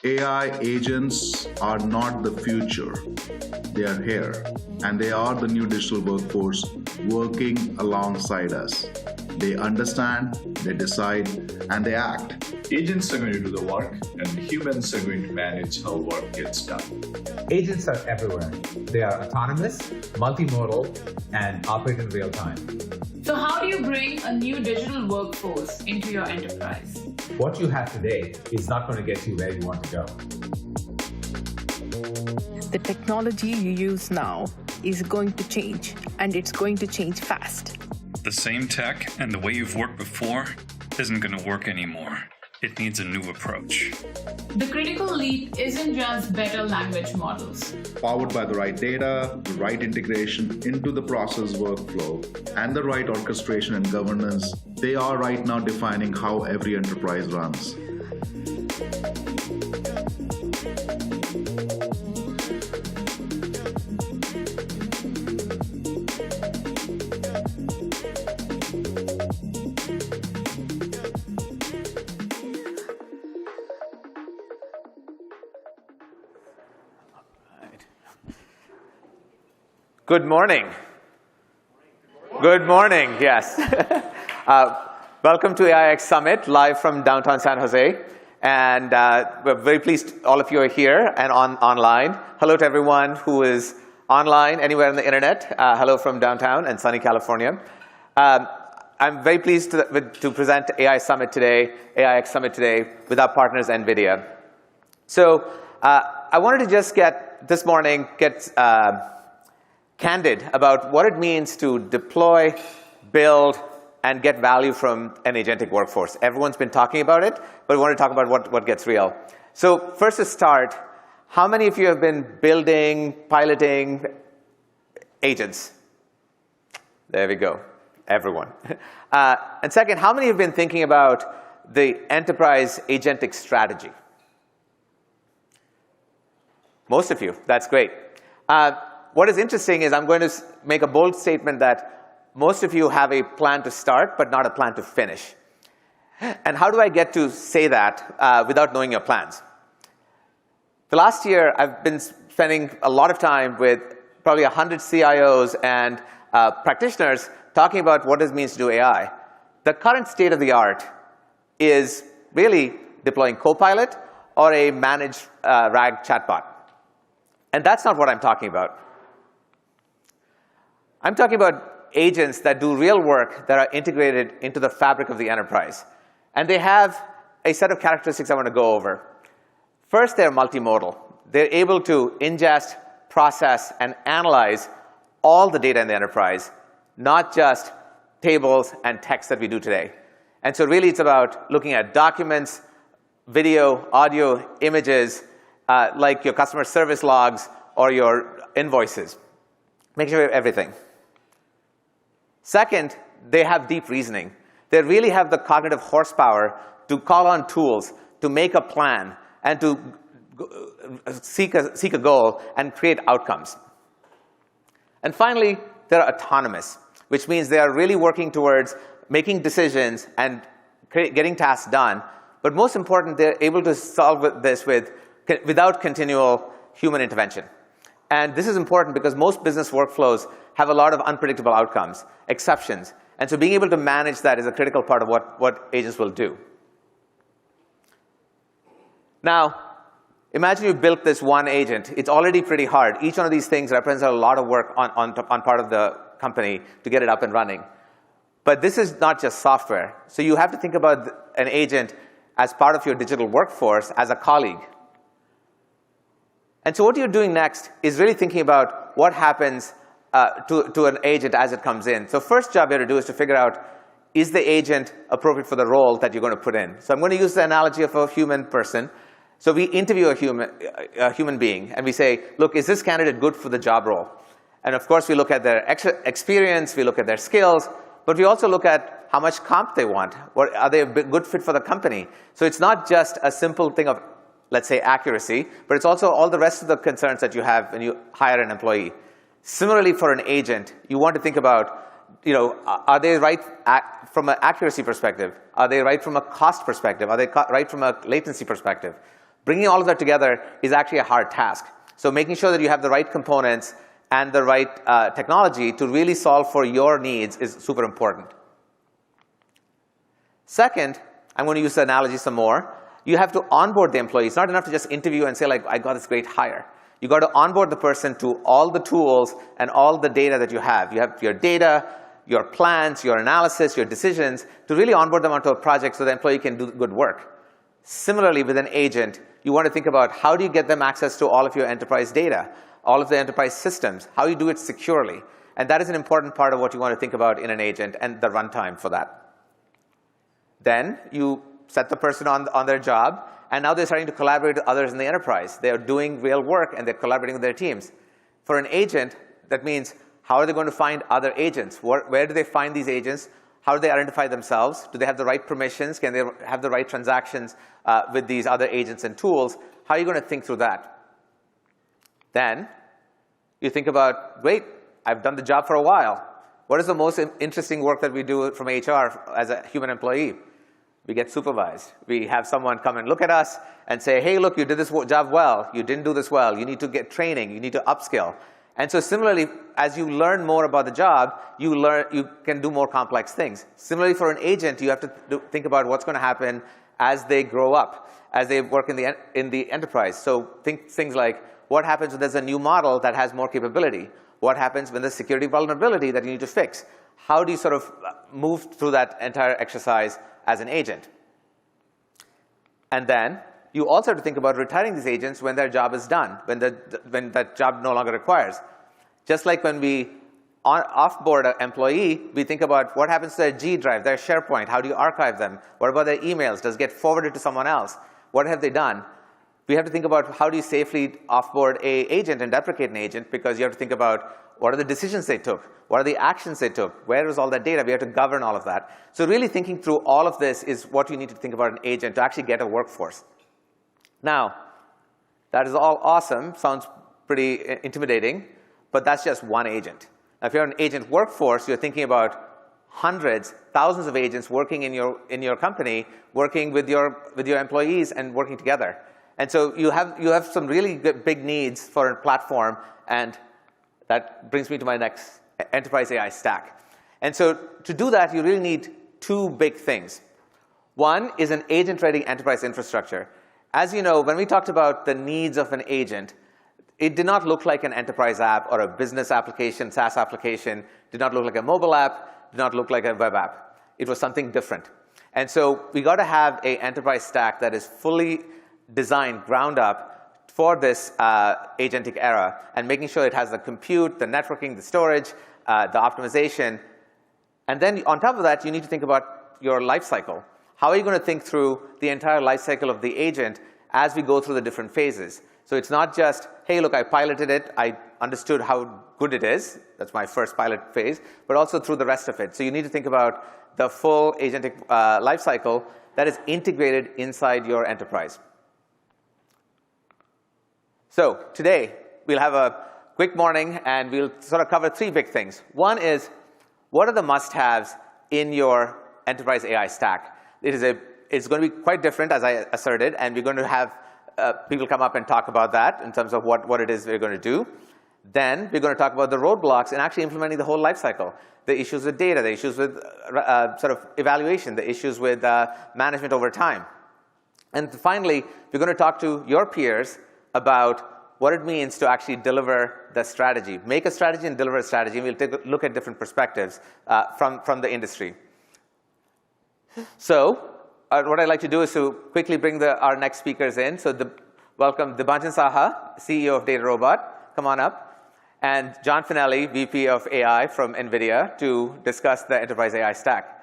AI agents are not the future. They are here, and they are the new digital workforce working alongside us. They understand, they decide, and they act. Agents are going to do the work, and humans are going to manage how work gets done. Agents are everywhere. They are autonomous, multimodal, and operate in real time. So how do you bring a new digital workforce into your enterprise? What you have today is not going to get you where you want to go. The technology you use now is going to change, and it's going to change fast. The same tech and the way you've worked before isn't going to work anymore. It needs a new approach. The critical leap isn't just better language models. Powered by the right data, the right integration into the process workflow, and the right orchestration and governance, they are right now defining how every enterprise runs. Good morning. Good morning, yes. Welcome to AIX Summit, live from downtown San Jose. And we're very pleased all of you are here and online. Hello to everyone who is online, anywhere on the internet. Hello from downtown and sunny California. I'm very pleased to present AIX Summit today with our partners, NVIDIA. So I wanted to just get candid about what it means to deploy, build, and get value from an agentic workforce. Everyone's been talking about it, but we want to talk about what gets real. So first to start, how many of you have been building, piloting agents? There we go, everyone. And second, how many have been thinking about the enterprise agentic strategy? Most of you, that's great. What is interesting is I'm going to make a bold statement that most of you have a plan to start, but not a plan to finish. And how do I get to say that without knowing your plans? The last year, I've been spending a lot of time with probably 100 CIOs and practitioners talking about what it means to do AI. The current state of the art is really deploying Copilot or a managed RAG chatbot. And that's not what I'm talking about. I'm talking about agents that do real work that are integrated into the fabric of the enterprise. And they have a set of characteristics I want to go over. First, they're multimodal. They're able to ingest, process, and analyze all the data in the enterprise, not just tables and text that we do today. And so really it's about looking at documents, video, audio, images, like your customer service logs or your invoices. Make sure you have everything. Second, they have deep reasoning. They really have the cognitive horsepower to call on tools, to make a plan, and to seek a goal and create outcomes. And finally, they're autonomous, which means they are really working towards making decisions and getting tasks done. But most important, they're able to solve this without continual human intervention. And this is important because most business workflows have a lot of unpredictable outcomes, exceptions. And so being able to manage that is a critical part of what agents will do. Now, imagine you built this one agent. It's already pretty hard. Each one of these things represents a lot of work on part of the company to get it up and running. But this is not just software. So you have to think about an agent as part of your digital workforce, as a colleague. And so what you're doing next is really thinking about what happens to an agent as it comes in. So first job you have to do is to figure out, is the agent appropriate for the role that you're going to put in? So I'm going to use the analogy of a human person. So we interview a human being, and we say, look, is this candidate good for the job role? And of course, we look at their experience, we look at their skills, but we also look at how much comp they want. Are they a good fit for the company? So it's not just a simple thing of, let's say, accuracy, but it's also all the rest of the concerns that you have when you hire an employee. Similarly, for an agent, you want to think about, are they right from an accuracy perspective? Are they right from a cost perspective? Are they right from a latency perspective? Bringing all of that together is actually a hard task. So making sure that you have the right components and the right technology to really solve for your needs is super important. Second, I'm going to use the analogy some more. You have to onboard the employee. It's not enough to just interview and say, like, I got this great hire. You got to onboard the person to all the tools and all the data that you have. You have your data, your plans, your analysis, your decisions, to really onboard them onto a project so the employee can do good work. Similarly, with an agent, you want to think about how do you get them access to all of your enterprise data, all of the enterprise systems, how you do it securely. And that is an important part of what you want to think about in an agent and the runtime for that. Then you set the person on their job, and now they're starting to collaborate with others in the enterprise. They're doing real work, and they're collaborating with their teams. For an agent, that means how are they going to find other agents? Where do they find these agents? How do they identify themselves? Do they have the right permissions? Can they have the right transactions with these other agents and tools? How are you going to think through that? Then you think about, great, I've done the job for a while. What is the most interesting work that we do from HR as a human employee? We get supervised. We have someone come and look at us and say, hey, look, you did this job well. You didn't do this well. You need to get training. You need to upskill. And so similarly, as you learn more about the job, you can do more complex things. Similarly, for an agent, you have to think about what's going to happen as they grow up, as they work in the enterprise. So think things like, what happens when there's a new model that has more capability? What happens when there's security vulnerability that you need to fix? How do you sort of move through that entire exercise as an agent? And then you also have to think about retiring these agents when their job is done, when that job no longer requires. Just like when we offboard an employee, we think about what happens to their G drive, their SharePoint, how do you archive them? What about their emails? Does it get forwarded to someone else? What have they done? We have to think about how do you safely offboard an agent and deprecate an agent, because you have to think about what are the decisions they took? What are the actions they took? Where is all that data? We have to govern all of that. So really thinking through all of this is what you need to think about an agent to actually get a workforce. Now, that is all awesome, sounds pretty intimidating, but that's just one agent. Now, if you're an agent workforce, you're thinking about hundreds, thousands of agents working in your company, working with your employees and working together. And so you have some really good, big needs for a platform, and that brings me to my next enterprise AI stack. And so to do that, you really need two big things. One is an agent-ready enterprise infrastructure. As you know, when we talked about the needs of an agent, it did not look like an enterprise app or a business application, SaaS application, did not look like a mobile app, did not look like a web app. It was something different. And so we got to have an enterprise stack that is fully designed, ground up for this agentic era, and making sure it has the compute, the networking, the storage, the optimization. And then on top of that, you need to think about your lifecycle. How are you going to think through the entire lifecycle of the agent as we go through the different phases? So it's not just, hey, look, I piloted it. I understood how good it is. That's my first pilot phase. But also through the rest of it. So you need to think about the full agentic lifecycle that is integrated inside your enterprise. So today, we'll have a quick morning, and we'll sort of cover three big things. One is, what are the must-haves in your enterprise AI stack? It's going to be quite different, as I asserted, and we're going to have people come up and talk about that in terms of what it is we're going to do. Then we're going to talk about the roadblocks and actually implementing the whole lifecycle, the issues with data, the issues with sort of evaluation, the issues with management over time. And finally, we're going to talk to your peers about what it means to actually deliver the strategy. Make a strategy and deliver a strategy, and we'll take a look at different perspectives from the industry. So what I'd like to do is to quickly bring our next speakers in. So welcome Dibanjan Saha, CEO of DataRobot. Come on up. And John Finelli, VP of AI from NVIDIA, to discuss the enterprise AI stack.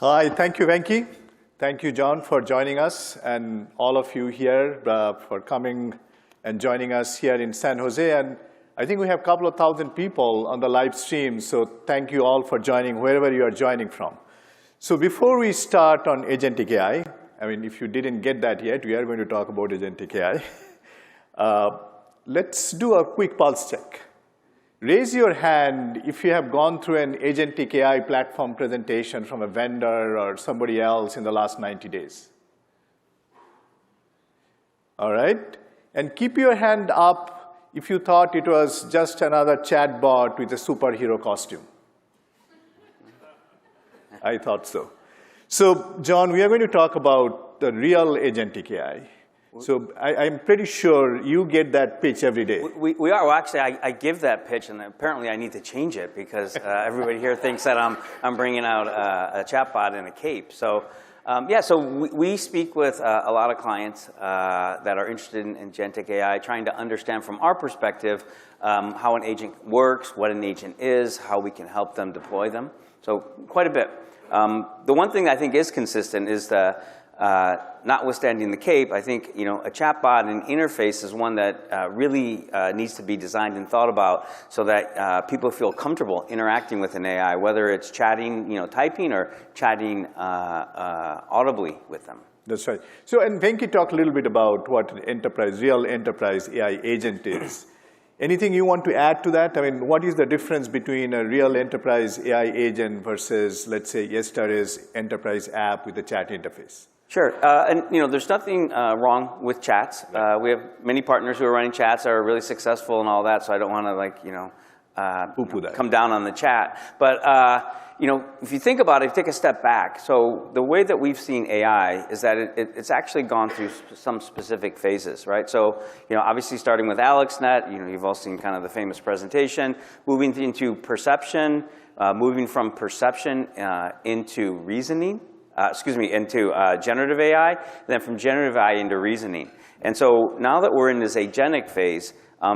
Hi, thank you, Venki. Thank you, John, for joining us, and all of you here for coming and joining us here in San Jose. And I think we have a couple of thousand people on the live stream, so thank you all for joining wherever you are joining from. So before we start on Agentic AI, I mean, if you didn't get that yet, we are going to talk about Agentic AI. Let's do a quick pulse check. raise your hand if you have gone through an agentic AI platform presentation from a vendor or somebody else in the last 90 days. All right? And keep your hand up if you thought it was just another chatbot with a superhero costume. I thought so. So, John, we are going to talk about the real agentic AI. So I'm pretty sure you get that pitch every day. We are. Well, actually, I give that pitch, and apparently I need to change it because everybody here thinks that I'm bringing out a chatbot in a cape. So, yeah, so we speak with a lot of clients that are interested in agentic AI, trying to understand from our perspective how an agent works, what an agent is, how we can help them deploy them. So quite a bit. The one thing I think is consistent is the notwithstanding the cape, I think a chatbot and interface is one that really needs to be designed and thought about so that people feel comfortable interacting with an AI, whether it's chatting, typing, or chatting audibly with them. That's right. So, and Venki talked a little bit about what an real enterprise AI agent is. Anything you want to add to that? I mean, what is the difference between a real enterprise AI agent versus, let's say, yesterday's enterprise app with a chat interface? Sure, and there's nothing wrong with chats. We have many partners who are running chats that are really successful and all that. So I don't want to poo-poo that. Come down on the chat. But if you think about it, take a step back. So the way that we've seen AI is that it's actually gone through some specific phases, right? So obviously starting with AIX, you've all seen kind of the famous presentation, moving into perception, moving from perception into reasoning. Into generative AI, and then from generative AI into reasoning. And so now that we're in this agentic phase,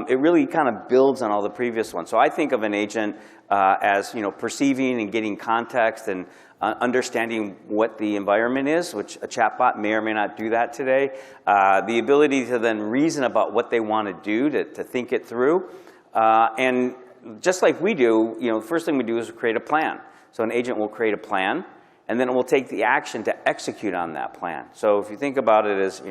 it really kind of builds on all the previous ones. So I think of an agent as perceiving and getting context and understanding what the environment is, which a chatbot may or may not do that today. The ability to then reason about what they want to do, to think it through. And just like we do, the first thing we do is create a plan. So an agent will create a plan, and then it will take the action to execute on that plan. So if you think about it as,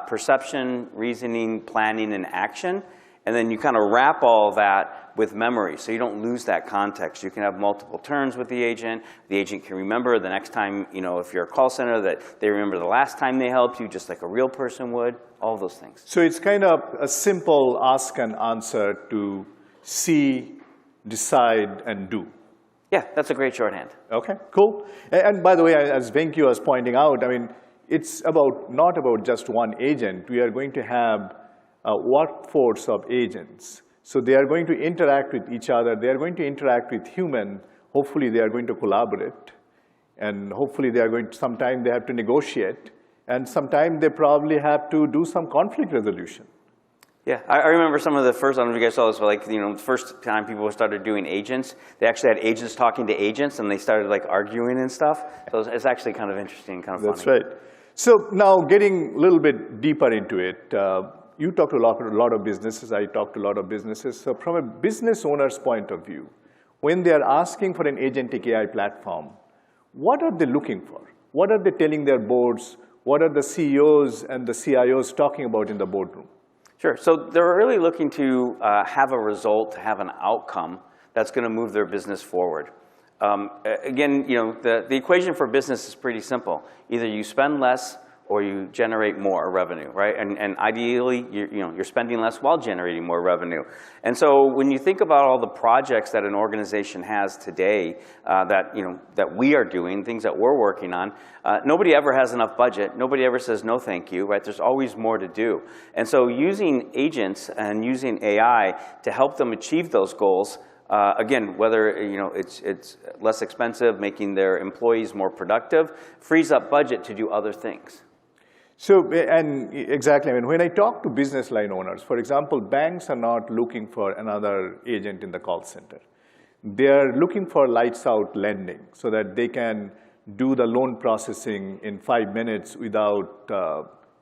perception, reasoning, planning, and action, and then you kind of wrap all that with memory, so you don't lose that context. You can have multiple turns with the agent. The agent can remember the next time, if you're a call center, that they remember the last time they helped you, just like a real person would, all those things. So it's kind of a simple ask and answer to see, decide, and do. Yeah, that's a great shorthand. Okay, cool. And by the way, as Venki was pointing out, I mean, it's not about just one agent. We are going to have a workforce of agents. So they are going to interact with each other. They are going to interact with human. Hopefully, they are going to collaborate. And hopefully, sometime they have to negotiate. And sometime they probably have to do some conflict resolution. Yeah, I remember some of the first, I don't know if you guys saw this, but the first time people started doing agents, they actually had agents talking to agents, and they started arguing and stuff. So it's actually kind of interesting, kind of funny. That's right. So now getting a little bit deeper into it, you talk to a lot of businesses, I talk to a lot of businesses. So from a business owner's point of view, when they are asking for an agentic AI platform, what are they looking for? What are they telling their boards? What are the CEOs and the CIOs talking about in the boardroom? Sure. So they're really looking to have a result, to have an outcome that's going to move their business forward. Again, the equation for business is pretty simple. Either you spend less or you generate more revenue, right? And ideally, you're spending less while generating more revenue. And so when you think about all the projects that an organization has today that we are doing, things that we're working on, nobody ever has enough budget. Nobody ever says no thank you, right? There's always more to do. And so using agents and using AI to help them achieve those goals, again, whether it's less expensive, making their employees more productive, frees up budget to do other things. So, and exactly, I mean, when I talk to business line owners, for example, banks are not looking for another agent in the call center. They are looking for lights out lending so that they can do the loan processing in 5 minutes without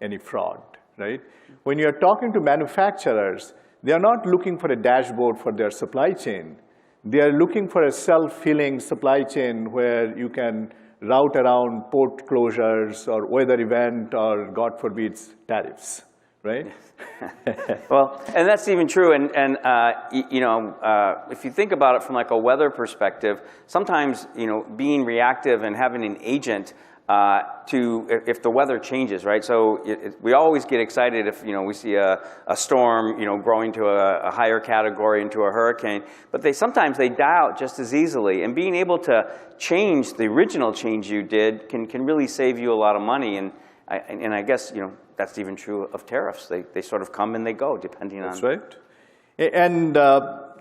any fraud, right? When you're talking to manufacturers, they are not looking for a dashboard for their supply chain. They are looking for a self-filling supply chain where you can route around port closures or weather event or, God forbid, tariffs, right? Well, and that's even true. And you know, if you think about it from like a weather perspective, sometimes, you know, being reactive and having an agent to if the weather changes, right? So we always get excited if, you know, we see a storm, you know, growing to a higher category into a hurricane. But sometimes they die out just as easily. And being able to change the original change you did can really save you a lot of money. And I guess, you know, that's even true of tariffs. They sort of come and they go depending on. That's right. And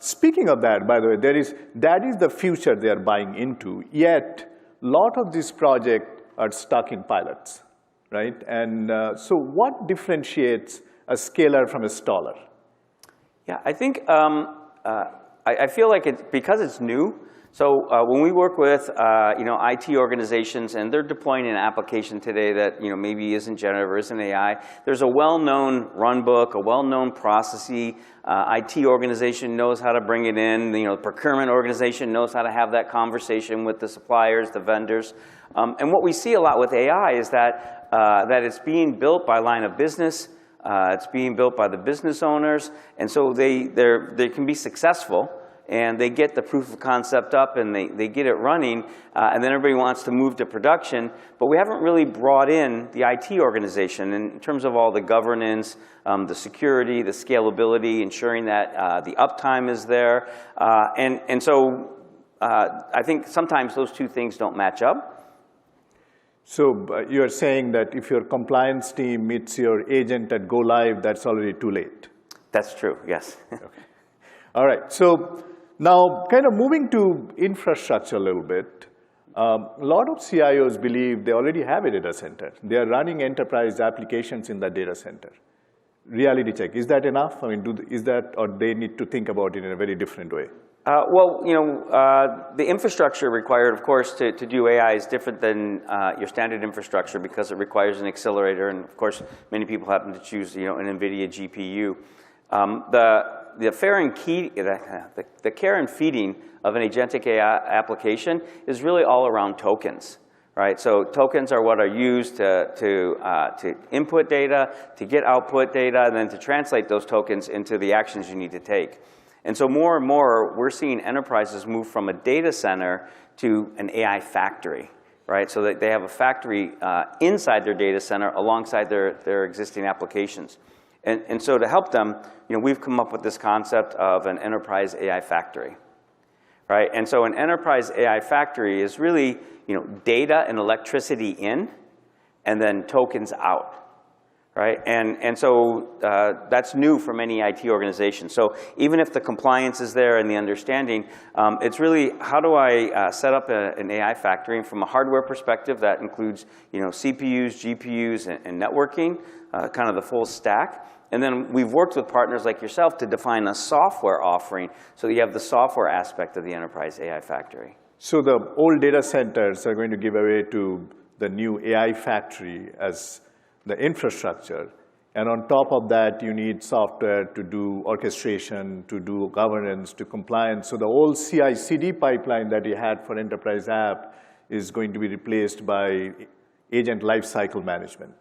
speaking of that, by the way, that is the future they are buying into. Yet, a lot of these projects are stuck in pilots, right? And so what differentiates a scaler from a staller? Yeah, I think, I feel like because it's new. So when we work with, you know, IT organizations and they're deploying an application today that, you know, maybe isn't generative or isn't AI, there's a well-known runbook, a well-known processy. IT organization knows how to bring it in. You know, the procurement organization knows how to have that conversation with the suppliers, the vendors. And what we see a lot with AI is that, that it's being built by line of business. It's being built by the business owners. And so they can be successful. And they get the proof of concept up and they get it running, and then everybody wants to move to production. But we haven't really brought in the IT organization in terms of all the governance, the security, the scalability, ensuring that the uptime is there. And so I think sometimes those two things don't match up. So you're saying that if your compliance team meets your agent at go live, that's already too late? That's true, yes. Okay. All right. So now, kind of moving to infrastructure a little bit, a lot of CIOs believe they already have a data center. They are running enterprise applications in the data center. Reality check, is that enough? I mean, is that, or they need to think about it in a very different way? Well, you know, the infrastructure required, of course, to do AI is different than your standard infrastructure because it requires an accelerator, and of course, many people happen to choose, you know, an NVIDIA GPU. The care and feeding of an agentic AI application is really all around tokens, right? So tokens are what are used to input data, to get output data, and then to translate those tokens into the actions you need to take. And so more and more, we're seeing enterprises move from a data center to an AI factory, right? So that they have a factory inside their data center alongside their existing applications. And so to help them, you know, we've come up with this concept of an enterprise AI factory, right? And so an enterprise AI factory is really, you know, data and electricity in, and then tokens out, right? And so that's new for many IT organizations. So even if the compliance is there and the understanding, it's really how do I set up an AI factory? And from a hardware perspective, that includes, you know, CPUs, GPUs, and networking, kind of the full stack. And then we've worked with partners like yourself to define a software offering so that you have the software aspect of the enterprise AI factory. So the old data centers are going to give away to the new AI factory as the infrastructure. And on top of that, you need software to do orchestration, to do governance, to compliance. So the old CI/CD pipeline that you had for enterprise app is going to be replaced by agent lifecycle management.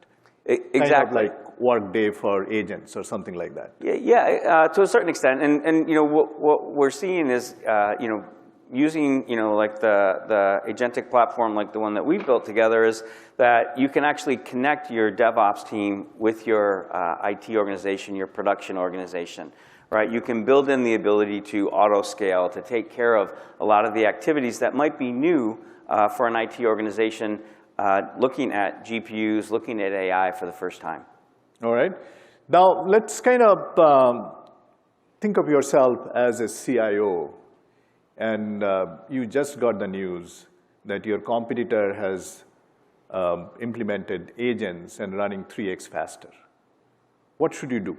Exactly. Kind of like Workday for agents or something like that. Yeah, to a certain extent. And you know, what we're seeing is, you know, using, you know, like the Agentic platform like the one that we built together is that you can actually connect your DevOps team with your IT organization, your production organization, right? You can build in the ability to auto-scale, to take care of a lot of the activities that might be new for an IT organization looking at GPUs, looking at AI for the first time. All right. Now, let's kind of think of yourself as a CIO. And you just got the news that your competitor has implemented agents and running 3x faster. What should you do?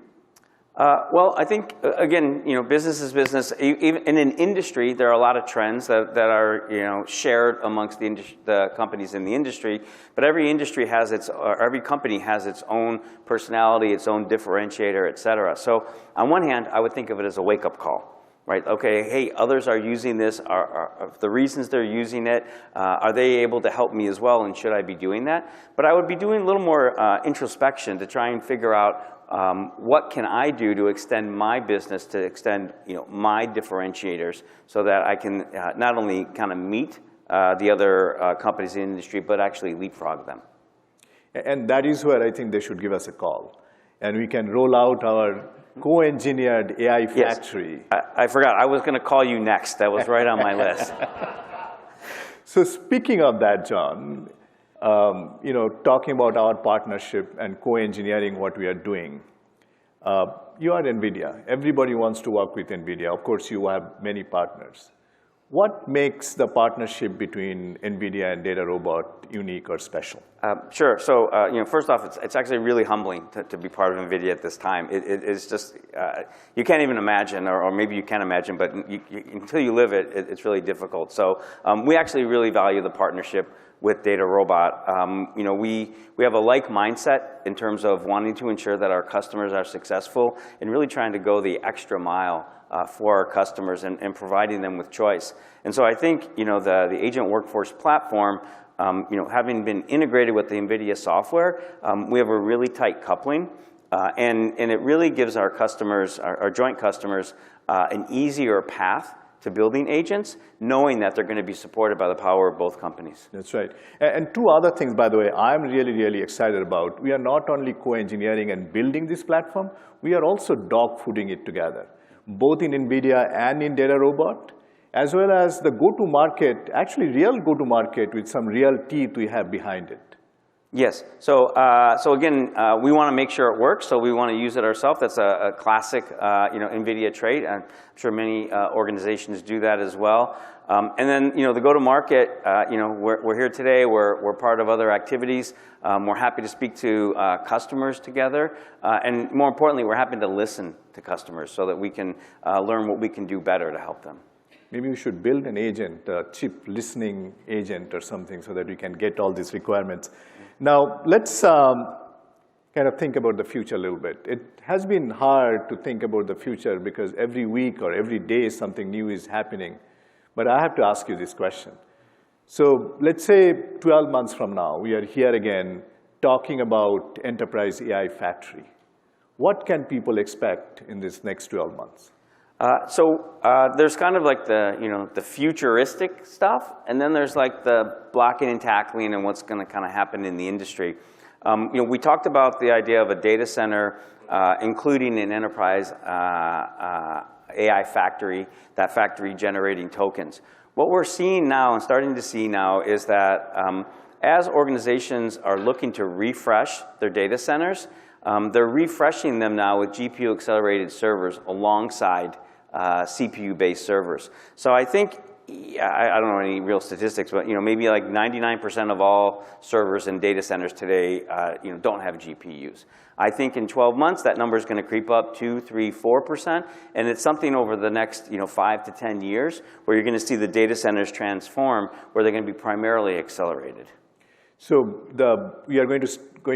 Well, I think, again, you know, business is business. Even in an industry, there are a lot of trends that are, you know, shared amongst the companies in the industry. But every industry has its, or every company has its own personality, its own differentiator, et cetera. So on one hand, I would think of it as a wake-up call. Right, okay, hey, others are using this, are the reasons they're using it, are they able to help me as well, and should I be doing that? But I would be doing a little more introspection to try and figure out what can I do to extend my business, to extend my differentiators, so that I can not only kind of meet the other companies in the industry, but actually leapfrog them. And that is where I think they should give us a call. And we can roll out our co-engineered AI factory. Yes. I forgot. I was going to call you next. That was right on my list. So speaking of that, John, talking about our partnership and co-engineering what we are doing, you are NVIDIA. Everybody wants to work with NVIDIA. Of course, you have many partners. What makes the partnership between NVIDIA and DataRobot unique or special? Sure. So, first off, it's actually really humbling to be part of NVIDIA at this time. It's just, you can't even imagine, or maybe you can imagine, but until you live it, it's really difficult. So we actually really value the partnership with DataRobot. We have a like mindset in terms of wanting to ensure that our customers are successful and really trying to go the extra mile for our customers and providing them with choice. And so I think the Agent Workforce platform, having been integrated with the NVIDIA software, we have a really tight coupling, and it really gives our customers, our joint customers, an easier path to building agents, knowing that they're going to be supported by the power of both companies. That's right. And two other things, by the way, I'm really, really excited about. We are not only co-engineering and building this platform, we are also dog-fooding it together, both in NVIDIA and in DataRobot, as well as the go-to-market, actually real go-to-market with some real teeth we have behind it. Yes. So again, we want to make sure it works, so we want to use it ourselves. That's a classic, NVIDIA trait. I'm sure many organizations do that as well. And then, the go-to-market, we're here today. We're part of other activities. We're happy to speak to customers together, and more importantly, we're happy to listen to customers so that we can learn what we can do better to help them. Maybe we should build an agent, a chip listening agent or something, so that we can get all these requirements. Now, let's kind of think about the future a little bit. It has been hard to think about the future because every week or every day something new is happening. But I have to ask you this question. So let's say 12 months from now, we are here again talking about Enterprise AI Factory. What can people expect in this next 12 months? There's kind of like the futuristic stuff, and then there's like the blocking and tackling and what's going to kind of happen in the industry. We talked about the idea of a data center, including an enterprise AI factory, that factory generating tokens. What we're seeing now and starting to see now is that as organizations are looking to refresh their data centers, they're refreshing them now with GPU accelerated servers alongside CPU-based servers. So I think, I don't know any real statistics, but maybe like 99% of all servers in data centers today don't have GPUs. I think in 12 months that number is going to creep up 2, 3, 4%, and it's something over the next 5 to 10 years where you're going to see the data centers transform, where they're going to be primarily accelerated. So we are going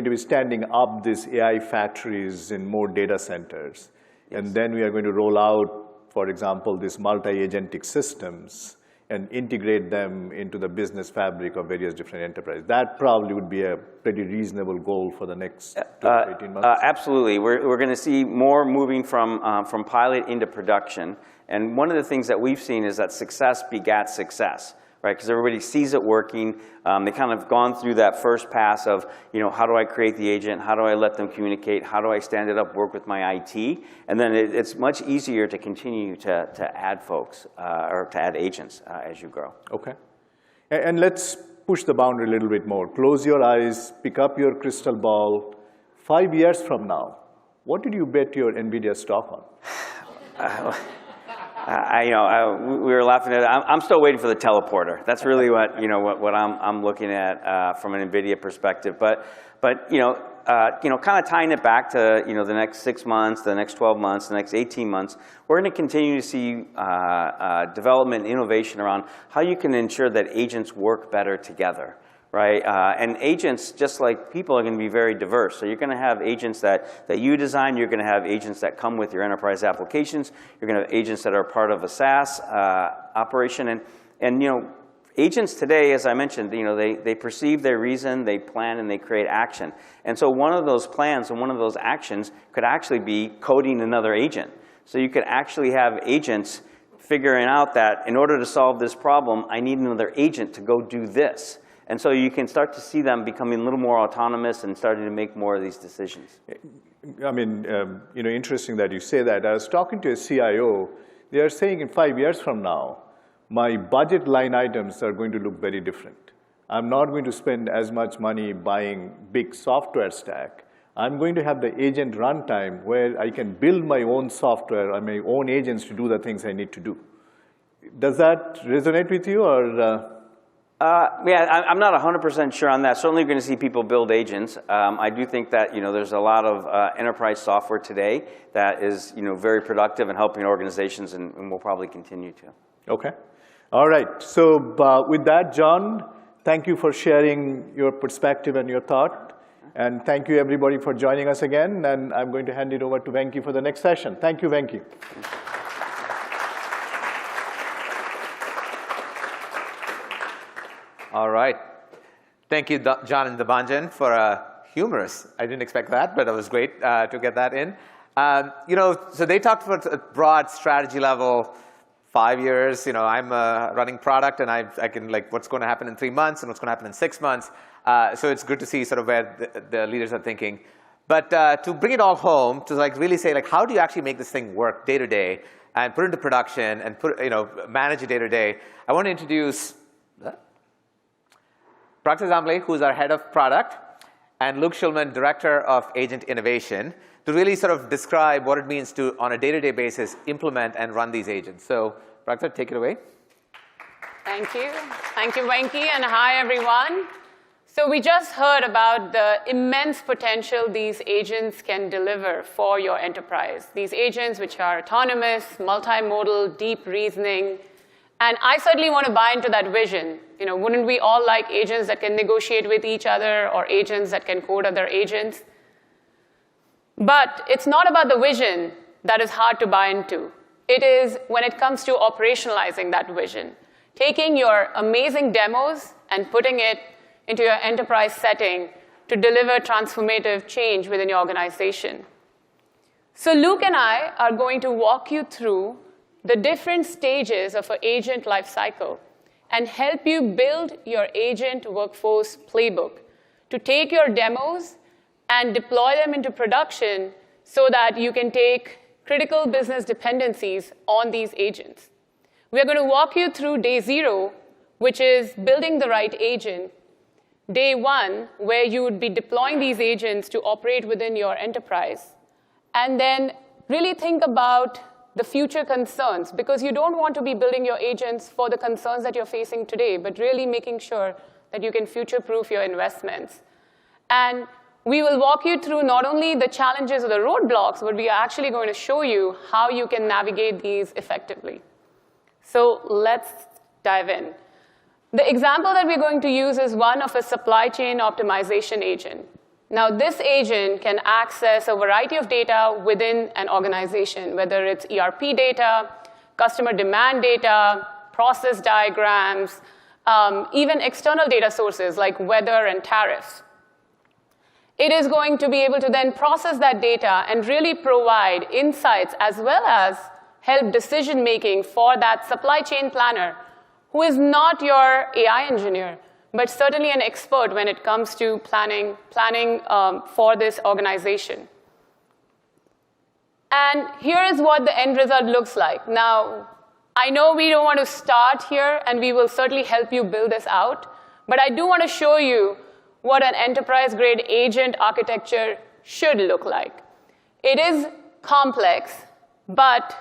to be standing up these AI factories in more data centers, and then we are going to roll out, for example, these multi-agentic systems and integrate them into the business fabric of various different enterprises. That probably would be a pretty reasonable goal for the next 12 to 18 months. Absolutely. We're going to see more moving from pilot into production. And one of the things that we've seen is that success begats success, right? Because everybody sees it working. They kind of gone through that first pass of, how do I create the agent? How do I let them communicate? How do I stand it up, work with my IT? And then it's much easier to continue to add folks or to add agents as you grow. Okay. And let's push the boundary a little bit more. Close your eyes, pick up your crystal ball. 5 years from now, what did you bet your NVIDIA stock on? We were laughing at it. I'm still waiting for the teleporter. That's really what I'm looking at from an NVIDIA perspective. But kind of tying it back to the next 6 months, the next 12 months, the next 18 months, we're going to continue to see development, innovation around how you can ensure that agents work better together. Right? And agents, just like people, are going to be very diverse. So you're going to have agents that you design. You're going to have agents that come with your enterprise applications. You're going to have agents that are part of a SaaS operation. And agents today, as I mentioned, they perceive, they reason, they plan, and they create action. And so one of those plans and one of those actions could actually be coding another agent. So you could actually have agents figuring out that in order to solve this problem, I need another agent to go do this. And so you can start to see them becoming a little more autonomous and starting to make more of these decisions. I mean, interesting that you say that. I was talking to a CIO. They are saying in 5 years from now, my budget line items are going to look very different. I'm not going to spend as much money buying big software stack. I'm going to have the agent runtime where I can build my own software and my own agents to do the things I need to do. Does that resonate with you, or? Yeah, I'm not 100% sure on that. Certainly, you're going to see people build agents. I do think that there's a lot of enterprise software today that is very productive and helping organizations, and will probably continue to. Okay. All right. So with that, John, thank you for sharing your perspective and your thought. And thank you, everybody, for joining us again. And I'm going to hand it over to Venki for the next session. Thank you, Venki. All right. Thank you, John and Debanjan, for humorous. I didn't expect that, but it was great to get that in. So they talked about a broad strategy level, 5 years. I'm running product, and I can what's going to happen in 3 months and what's going to happen in 6 months. So it's good to see sort of where the leaders are thinking. But to bring it all home, to really say how do you actually make this thing work day to day and put it into production and manage it day to day, I want to introduce Prakta Zamble, who's our head of product, and Luke Schulman, director of agent innovation, to really sort of describe what it means to, on a day-to-day basis, implement and run these agents. So, Prakta, take it away. Thank you. Thank you, Venki, and hi, everyone. So we just heard about the immense potential these agents can deliver for your enterprise. These agents which are autonomous, multimodal, deep reasoning. And I certainly want to buy into that vision. Wouldn't we all like agents that can negotiate with each other or agents that can code other agents? But it's not about the vision that is hard to buy into. It is when it comes to operationalizing that vision, taking your amazing demos and putting it into your enterprise setting to deliver transformative change within your organization. So Luke and I are going to walk you through the different stages of an agent lifecycle and help you build your agent workforce playbook to take your demos and deploy them into production so that you can take critical business dependencies on these agents. We're going to walk you through day 0, which is building the right agent, day 1, where you would be deploying these agents to operate within your enterprise, and then really think about the future concerns, because you don't want to be building your agents for the concerns that you're facing today, but really making sure that you can future-proof your investments. And we will walk you through not only the challenges or the roadblocks, but we are actually going to show you how you can navigate these effectively. So let's dive in. The example that we're going to use is one of a supply chain optimization agent. Now, this agent can access a variety of data within an organization, whether it's ERP data, customer demand data, process diagrams, even external data sources like weather and tariffs. It is going to be able to then process that data and really provide insights as well as help decision-making for that supply chain planner who is not your AI engineer, but certainly an expert when it comes to planning for this organization. And here is what the end result looks like. Now, I know we don't want to start here, and we will certainly help you build this out, but I do want to show you what an enterprise-grade agent architecture should look like. It is complex, but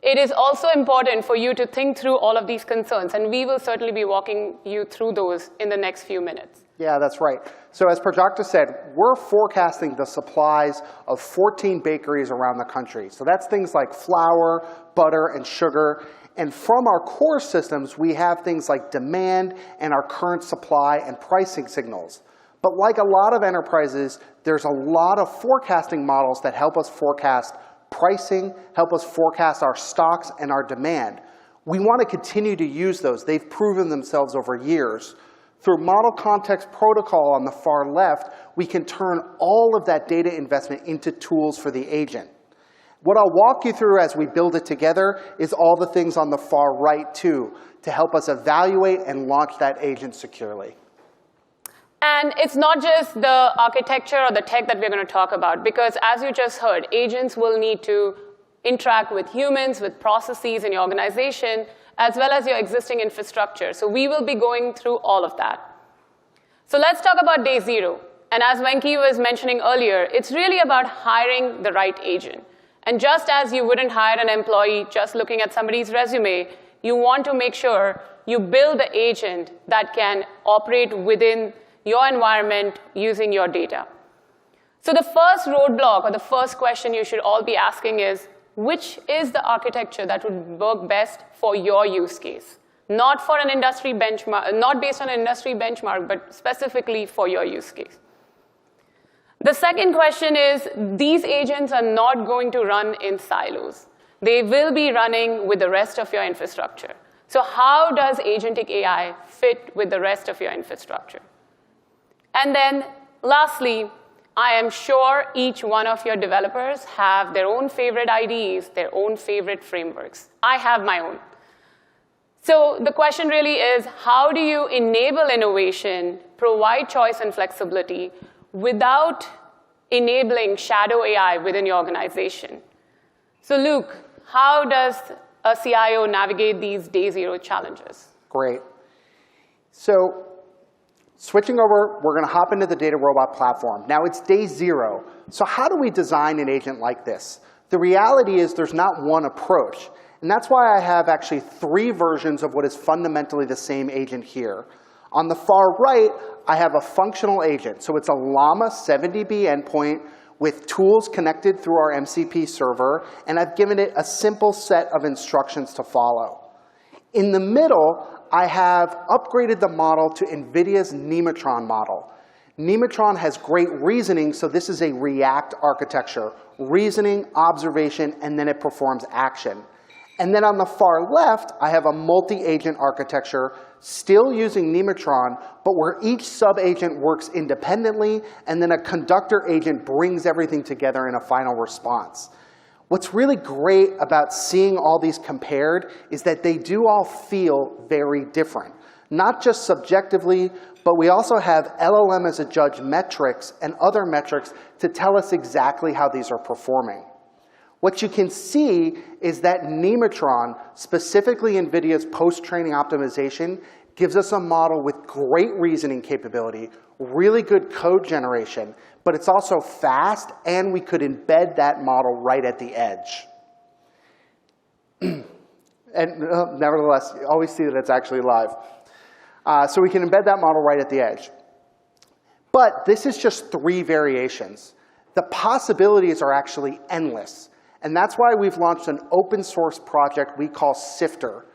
it is also important for you to think through all of these concerns, and we will certainly be walking you through those in the next few minutes. Yeah, that's right. So as Prajakta said, we're forecasting the supplies of 14 bakeries around the country. So that's things like flour, butter, and sugar. And from our core systems, we have things like demand and our current supply and pricing signals. But like a lot of enterprises, there's a lot of forecasting models that help us forecast pricing, help us forecast our stocks and our demand. We want to continue to use those. They've proven themselves over years. Through Model Context Protocol on the far left, we can turn all of that data investment into tools for the agent. What I'll walk you through as we build it together is all the things on the far right too, to help us evaluate and launch that agent securely. And it's not just the architecture or the tech that we're going to talk about, because as you just heard, agents will need to interact with humans, with processes in your organization, as well as your existing infrastructure. So we will be going through all of that. So let's talk about day zero. And as Venki was mentioning earlier, it's really about hiring the right agent. And just as you wouldn't hire an employee just looking at somebody's resume, you want to make sure you build the agent that can operate within your environment using your data. So the first roadblock, or the first question you should all be asking is, which is the architecture that would work best for your use case? Not for an industry benchmark, not based on an industry benchmark, but specifically for your use case. The second question is, these agents are not going to run in silos. They will be running with the rest of your infrastructure. So how does Agentic AI fit with the rest of your infrastructure? And then lastly, I am sure each one of your developers have their own favorite IDEs, their own favorite frameworks. I have my own. So the question really is, how do you enable innovation, provide choice and flexibility, without enabling shadow AI within your organization? So Luke, how does a CIO navigate these day zero challenges? Great. So switching over, we're going to hop into the Data Robot platform. Now it's day zero. So how do we design an agent like this? The reality is there's not one approach. And that's why I have actually 3 versions of what is fundamentally the same agent here. On the far right, I have a functional agent. So it's a Llama 7DB endpoint with tools connected through our MCP server, and I've given it a simple set of instructions to follow. In the middle, I have upgraded the model to NVIDIA's Nematron model. Nematron has great reasoning, so this is a React architecture. Reasoning, observation, and then it performs action. And then on the far left, I have a multi-agent architecture, still using Nematron, but where each sub-agent works independently, and then a conductor agent brings everything together in a final response. What's really great about seeing all these compared is that they do all feel very different. Not just subjectively, but we also have LLM as a judge metrics and other metrics to tell us exactly how these are performing. What you can see is that Nematron, specifically NVIDIA's post-training optimization, gives us a model with great reasoning capability, really good code generation, but it's also fast, and we could embed that model right at the edge. And nevertheless, you always see that it's actually live. So we can embed that model right at the edge. But this is just 3 variations. The possibilities are actually endless. And that's why we've launched an open source project we call Sifter.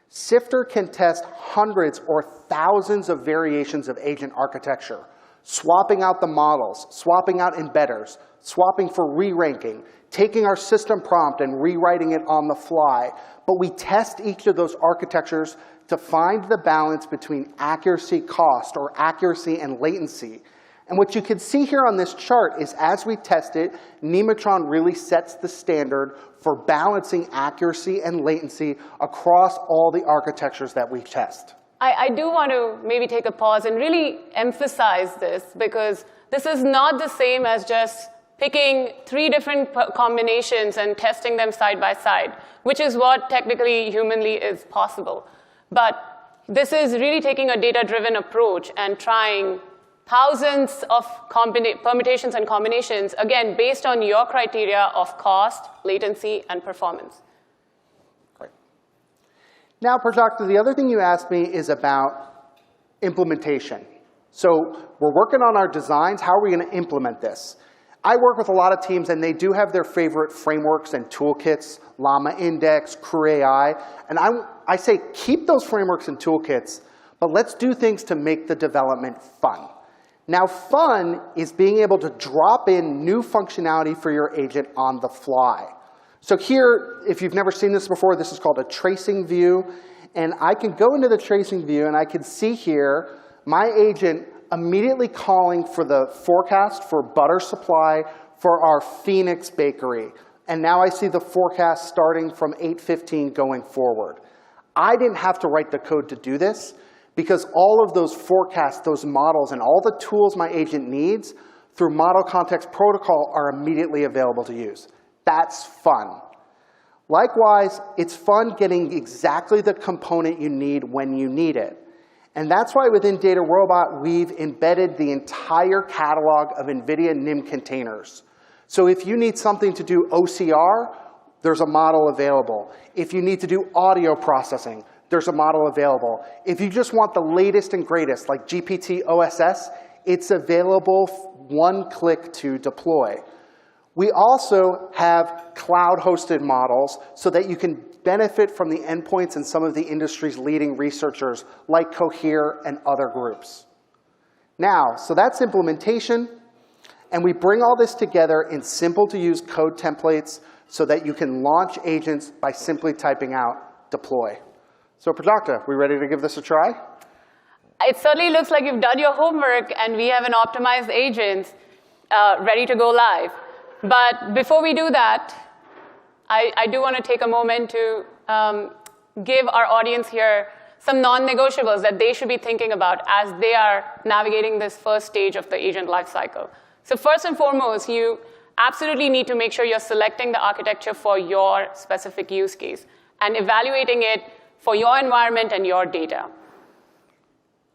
Sifter can test hundreds or thousands of variations of agent architecture, swapping out the models, swapping out embedders, swapping for re-ranking, taking our system prompt and rewriting it on the fly. But we test each of those architectures to find the balance between accuracy cost, or accuracy and latency. And what you can see here on this chart is as we test it, Nematron really sets the standard for balancing accuracy and latency across all the architectures that we test. I do want to maybe take a pause and really emphasize this, because this is not the same as just picking 3 different combinations and testing them side by side, which is what technically, humanly is possible. But this is really taking a data-driven approach and trying thousands of permutations and combinations, again, based on your criteria of cost, latency, and performance. Great. Now, Prajakta, the other thing you asked me is about implementation. So we're working on our designs. How are we going to implement this? I work with a lot of teams, and they do have their favorite frameworks and toolkits, Llama Index, Crew AI, and I say keep those frameworks and toolkits, but let's do things to make the development fun. Now, fun is being able to drop in new functionality for your agent on the fly. So here, if you've never seen this before, this is called a tracing view. And I can go into the tracing view, and I can see here my agent immediately calling for the forecast for butter supply for our Phoenix bakery. And now I see the forecast starting from 8:15 going forward. I didn't have to write the code to do this because all of those forecasts, those models, and all the tools my agent needs through Model Context Protocol are immediately available to use. That's fun. Likewise, it's fun getting exactly the component you need when you need it. And that's why within Data Robot, we've embedded the entire catalog of NVIDIA NIM containers. So if you need something to do OCR, there's a model available. If you need to do audio processing, there's a model available. If you just want the latest and greatest, like GPT OSS, it's available one click to deploy. We also have cloud-hosted models so that you can benefit from the endpoints and some of the industry's leading researchers like Cohere and other groups. Now, so that's implementation, and we bring all this together in simple-to-use code templates so that you can launch agents by simply typing out deploy. So Prajakta, we ready to give this a try? It certainly looks like you've done your homework, and we have an optimized agent ready to go live. But before we do that, I do want to take a moment to give our audience here some non-negotiables that they should be thinking about as they are navigating this first stage of the agent lifecycle. So first and foremost, you absolutely need to make sure you're selecting the architecture for your specific use case and evaluating it for your environment and your data.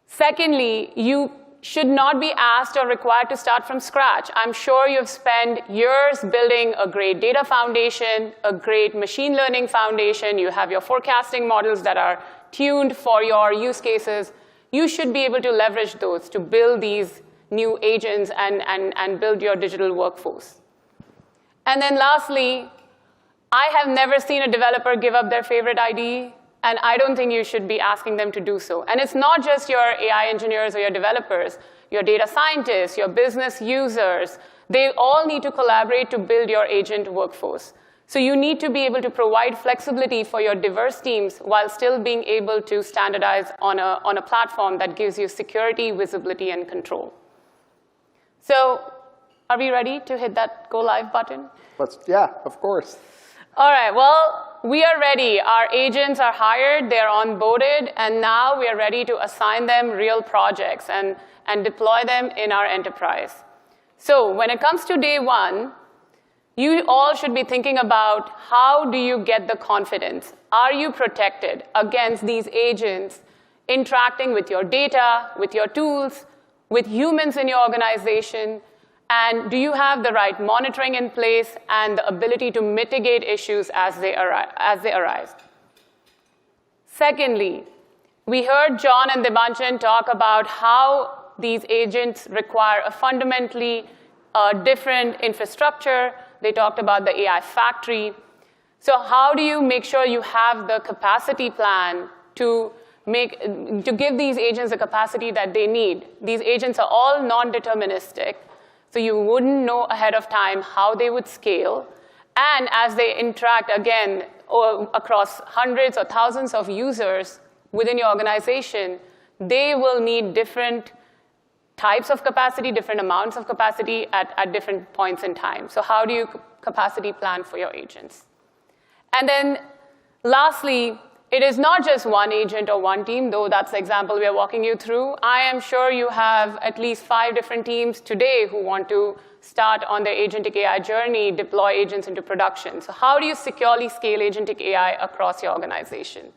Secondly, you should not be asked or required to start from scratch. I'm sure you've spent years building a great data foundation, a great machine learning foundation. You have your forecasting models that are tuned for your use cases. You should be able to leverage those to build these new agents and build your digital workforce. And then lastly, I have never seen a developer give up their favorite IDE. And I don't think you should be asking them to do so. And it's not just your AI engineers or your developers, your data scientists, your business users. They all need to collaborate to build your agent workforce. So you need to be able to provide flexibility for your diverse teams while still being able to standardize on a platform that gives you security, visibility, and control. So are we ready to hit that go live button? Yeah, of course. All right, well, we are ready. Our agents are hired, they're onboarded, and now we are ready to assign them real projects and deploy them in our enterprise. So when it comes to day one, you all should be thinking about how do you get the confidence? Are you protected against these agents interacting with your data, with your tools, with humans in your organization? And do you have the right monitoring in place and the ability to mitigate issues as they arise? Secondly, we heard John and Debanchan talk about how these agents require a fundamentally different infrastructure. They talked about the AI factory. So how do you make sure you have the capacity plan to give these agents the capacity that they need? These agents are all non-deterministic. So you wouldn't know ahead of time how they would scale. And as they interact, again, across hundreds or thousands of users within your organization, they will need different types of capacity, different amounts of capacity at different points in time. So how do you capacity plan for your agents? And then lastly, it is not just one agent or one team, though that's the example we are walking you through. I am sure you have at least 5 different teams today who want to start on their agentic AI journey, deploy agents into production. So how do you securely scale agentic AI across your organization?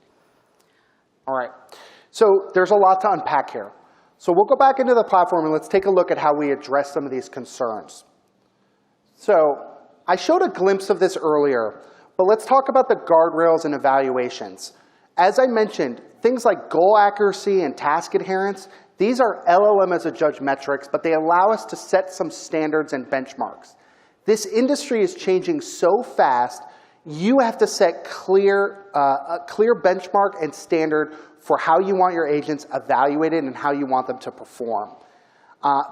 All right. So there's a lot to unpack here. So we'll go back into the platform, and let's take a look at how we address some of these concerns. So I showed a glimpse of this earlier, but let's talk about the guardrails and evaluations. As I mentioned, things like goal accuracy and task adherence, these are LLM as a judge metrics, but they allow us to set some standards and benchmarks. This industry is changing so fast, you have to set a clear benchmark and standard for how you want your agents evaluated and how you want them to perform.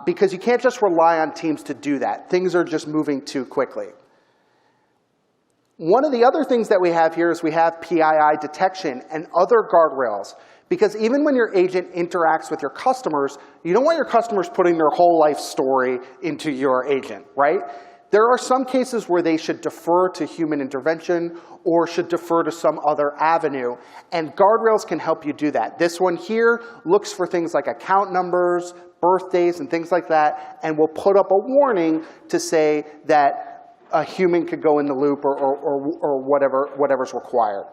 Because you can't just rely on teams to do that. Things are just moving too quickly. One of the other things that we have here is we have PII detection and other guardrails. Because even when your agent interacts with your customers, you don't want your customers putting their whole life story into your agent, right? There are some cases where they should defer to human intervention or should defer to some other avenue, and guardrails can help you do that. This one here looks for things like account numbers, birthdays, and things like that, and will put up a warning to say that a human could go in the loop or whatever's required.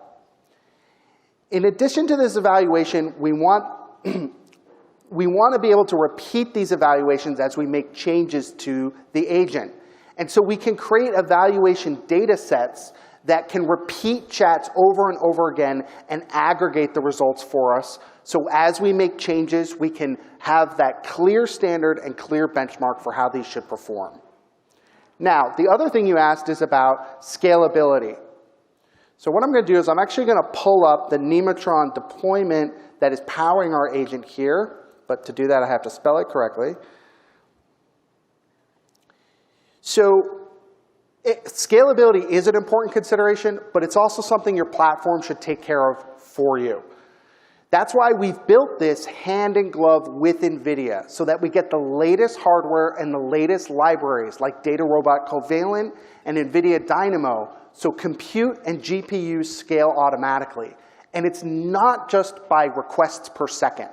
In addition to this evaluation, we want to be able to repeat these evaluations as we make changes to the agent. And so we can create evaluation data sets that can repeat chats over and over again and aggregate the results for us. So as we make changes, we can have that clear standard and clear benchmark for how these should perform. Now, the other thing you asked is about scalability. So what I'm going to do is I'm actually going to pull up the Nematron deployment that is powering our agent here. But to do that, I have to spell it correctly. So scalability is an important consideration, but it's also something your platform should take care of for you. That's why we've built this hand in glove with NVIDIA, so that we get the latest hardware and the latest libraries like DataRobot Covalent and NVIDIA Dynamo, so compute and GPUs scale automatically. And it's not just by requests per second.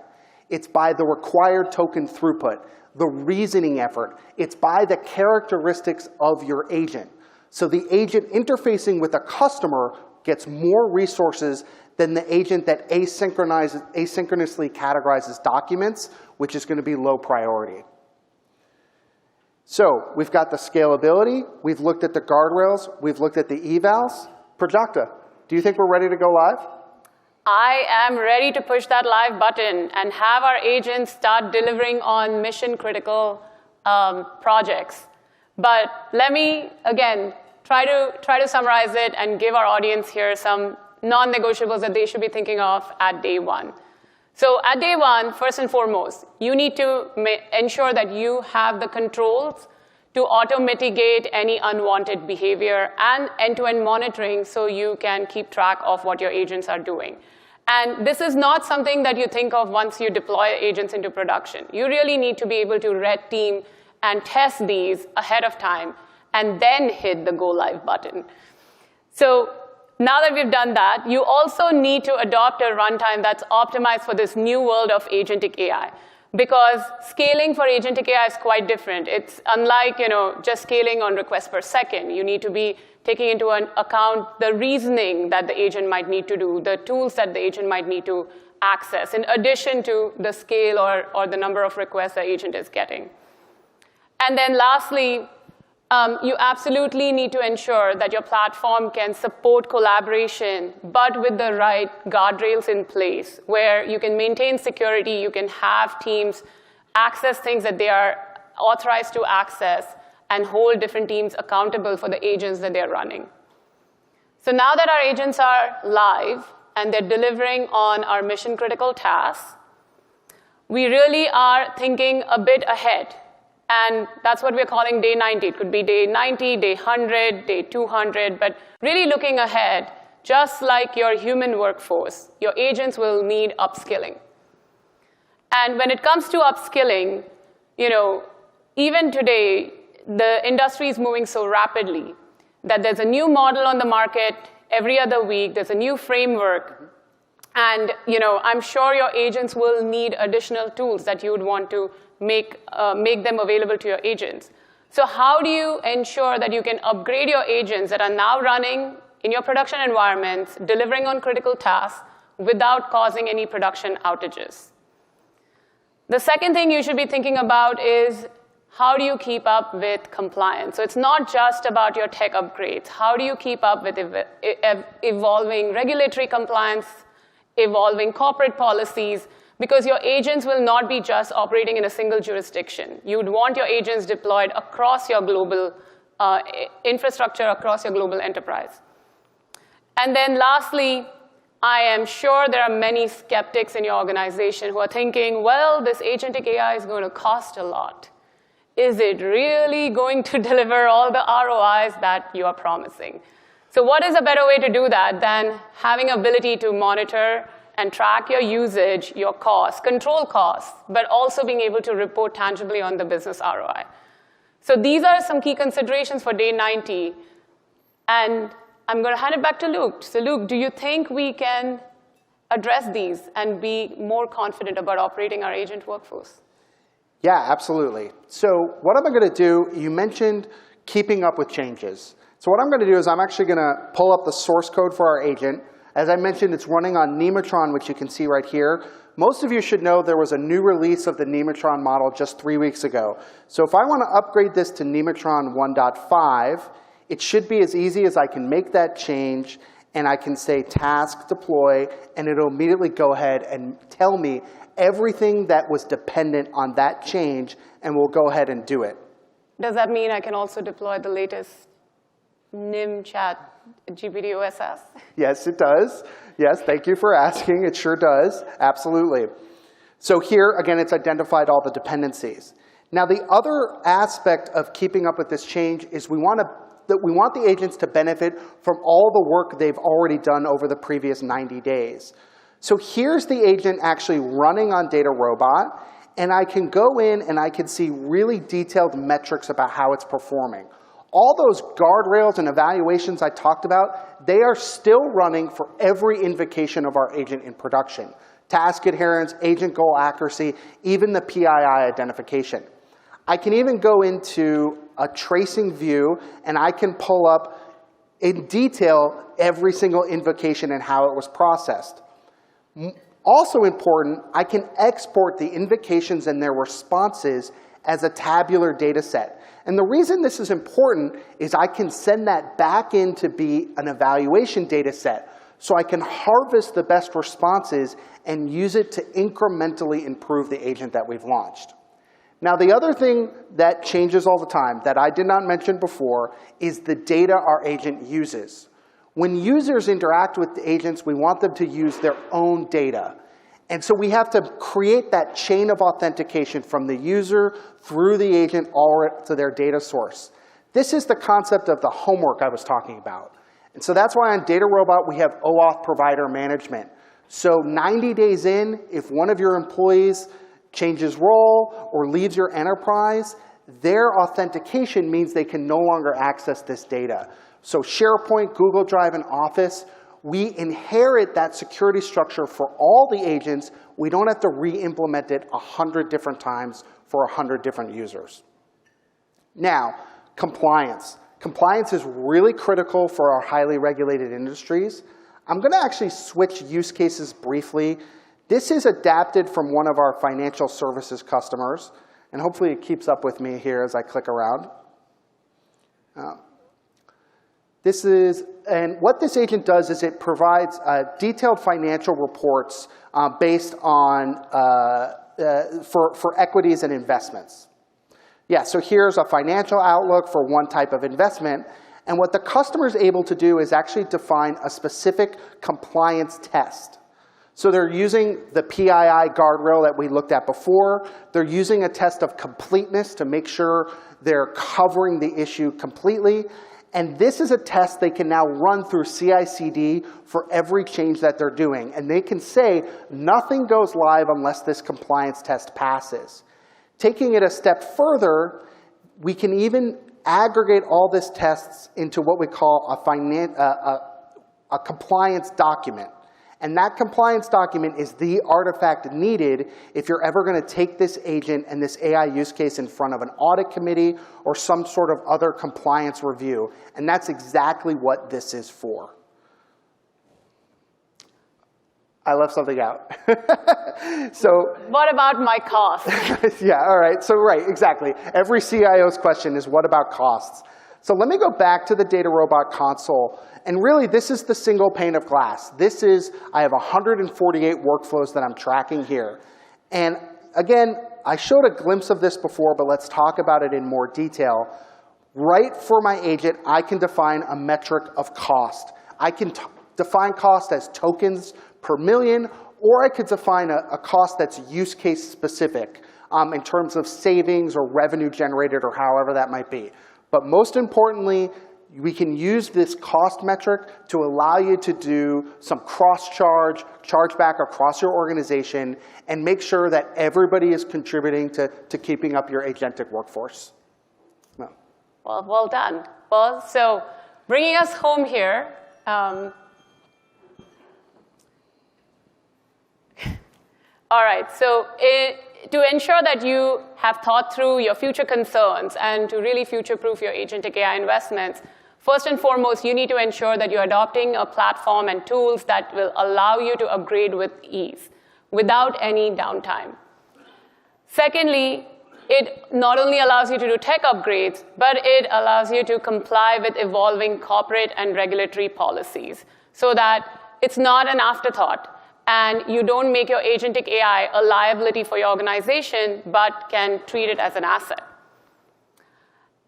It's by the required token throughput, the reasoning effort. It's by the characteristics of your agent. So the agent interfacing with a customer gets more resources than the agent that asynchronously categorizes documents, which is going to be low priority. So we've got the scalability, we've looked at the guardrails, we've looked at the evals. Prajakta, do you think we're ready to go live? I am ready to push that live button and have our agents start delivering on mission-critical projects. But let me, again, try to summarize it and give our audience here some non-negotiables that they should be thinking of at day one. So at day one, first and foremost, you need to ensure that you have the controls to auto-mitigate any unwanted behavior and end-to-end monitoring so you can keep track of what your agents are doing. And this is not something that you think of once you deploy agents into production. You really need to be able to red team and test these ahead of time and then hit the go live button. So now that we've done that, you also need to adopt a runtime that's optimized for this new world of agentic AI. Because scaling for agentic AI is quite different. It's unlike just scaling on requests per second. You need to be taking into account the reasoning that the agent might need to do, the tools that the agent might need to access, in addition to the scale or the number of requests the agent is getting. And then lastly, you absolutely need to ensure that your platform can support collaboration, but with the right guardrails in place, where you can maintain security, you can have teams access things that they are authorized to access, and hold different teams accountable for the agents that they're running. So now that our agents are live, and they're delivering on our mission-critical tasks, we really are thinking a bit ahead. And that's what we're calling day 90. It could be day 90, day 100, day 200, but really looking ahead, just like your human workforce, your agents will need upskilling. And when it comes to upskilling, even today, the industry is moving so rapidly that there's a new model on the market every other week, there's a new framework, and I'm sure your agents will need additional tools that you would want to make them available to your agents. So how do you ensure that you can upgrade your agents that are now running in your production environments, delivering on critical tasks without causing any production outages? The second thing you should be thinking about is how do you keep up with compliance? So it's not just about your tech upgrades. How do you keep up with evolving regulatory compliance, evolving corporate policies? Because your agents will not be just operating in a single jurisdiction. You would want your agents deployed across your global infrastructure, across your global enterprise. And then lastly, I am sure there are many skeptics in your organization who are thinking, well, this agentic AI is going to cost a lot. Is it really going to deliver all the ROIs that you are promising? So what is a better way to do that than having ability to monitor and track your usage, your costs, control costs, but also being able to report tangibly on the business ROI. So these are some key considerations for day 90. And I'm going to hand it back to Luke. So Luke, do you think we can address these and be more confident about operating our agent workforce? Yeah, absolutely. So what am I going to do? You mentioned keeping up with changes. So what I'm going to do is I'm actually going to pull up the source code for our agent. As I mentioned, it's running on Nematron, which you can see right here. Most of you should know there was a new release of the Nematron model just 3 weeks ago. So if I want to upgrade this to Nematron 1.5, it should be as easy as I can make that change, and I can say task deploy, and it'll immediately go ahead and tell me everything that was dependent on that change, and we'll go ahead and do it. Does that mean I can also deploy the latest NIM chat GPT OSS? Yes, it does. Yes, thank you for asking. It sure does. Absolutely. So here, again, it's identified all the dependencies. Now, the other aspect of keeping up with this change is we want the agents to benefit from all the work they've already done over the previous 90 days. So here's the agent actually running on Data Robot, and I can go in and I can see really detailed metrics about how it's performing. All those guardrails and evaluations I talked about, they are still running for every invocation of our agent in production. Task adherence, agent goal accuracy, even the PII identification. I can even go into a tracing view, and I can pull up in detail every single invocation and how it was processed. Also important, I can export the invocations and their responses as a tabular data set. And the reason this is important is I can send that back in to be an evaluation data set, so I can harvest the best responses and use it to incrementally improve the agent that we've launched. Now, the other thing that changes all the time that I did not mention before is the data our agent uses. When users interact with the agents, we want them to use their own data. And so we have to create that chain of authentication from the user through the agent all to their data source. This is the concept of the homework I was talking about. And so that's why on Data Robot we have OAuth provider management. So 90 days in, if one of your employees changes role or leaves your enterprise, their authentication means they can no longer access this data. So SharePoint, Google Drive, and Office, we inherit that security structure for all the agents. We don't have to re-implement it 100 different times for 100 different users. Now, compliance. Compliance is really critical for our highly regulated industries. I'm going to actually switch use cases briefly. This is adapted from one of our financial services customers, and hopefully it keeps up with me here as I click around. And what this agent does is it provides detailed financial reports based on, for equities and investments. Yeah, so here's a financial outlook for one type of investment. And what the customer is able to do is actually define a specific compliance test. So they're using the PII guardrail that we looked at before. They're using a test of completeness to make sure they're covering the issue completely. And this is a test they can now run through CI/CD for every change that they're doing. And they can say nothing goes live unless this compliance test passes. Taking it a step further, we can even aggregate all these tests into what we call a compliance document. And that compliance document is the artifact needed if you're ever going to take this agent and this AI use case in front of an audit committee or some sort of other compliance review. And that's exactly what this is for. I left something out. So what about my cost? Yeah, all right. So right, exactly. Every CIO's question is, what about costs? So let me go back to the Data Robot console. And really, this is the single pane of glass. This is, I have 148 workflows that I'm tracking here. And again, I showed a glimpse of this before, but let's talk about it in more detail. Right for my agent, I can define a metric of cost. I can define cost as tokens per million, or I could define a cost that's use case specific in terms of savings or revenue generated or however that might be. But most importantly, we can use this cost metric to allow you to do some cross-charge, chargeback across your organization, and make sure that everybody is contributing to keeping up your agentic workforce. No. Well done. Well, so bringing us home here, all right, so to ensure that you have thought through your future concerns and to really future-proof your agentic AI investments, first and foremost, you need to ensure that you're adopting a platform and tools that will allow you to upgrade with ease, without any downtime. Secondly, it not only allows you to do tech upgrades, but it allows you to comply with evolving corporate and regulatory policies so that it's not an afterthought and you don't make your agentic AI a liability for your organization, but can treat it as an asset.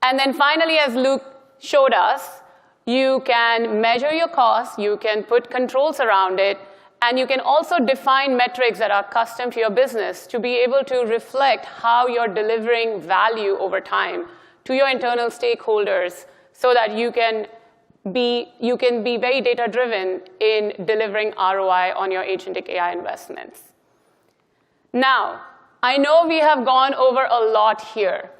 And then finally, as Luke showed us, you can measure your costs, you can put controls around it, and you can also define metrics that are custom to your business to be able to reflect how you're delivering value over time to your internal stakeholders so that you can be very data-driven in delivering ROI on your agentic AI investments. Now, I know we have gone over a lot here,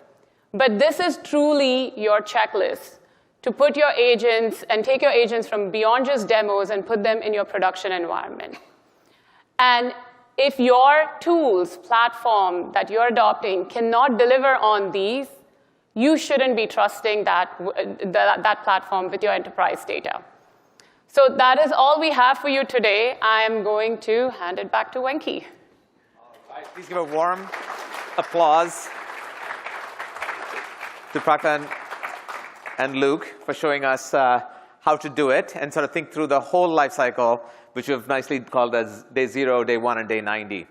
but this is truly your checklist to put your agents and take your agents from beyond just demos and put them in your production environment. And if your tools, platform that you're adopting cannot deliver on these, you shouldn't be trusting that platform with your enterprise data. So that is all we have for you today. I am going to hand it back to Wenki. All right, please give a warm applause to Prakta and Luke for showing us how to do it and sort of think through the whole life cycle, which we've nicely called as day 0, day 1, and day 90.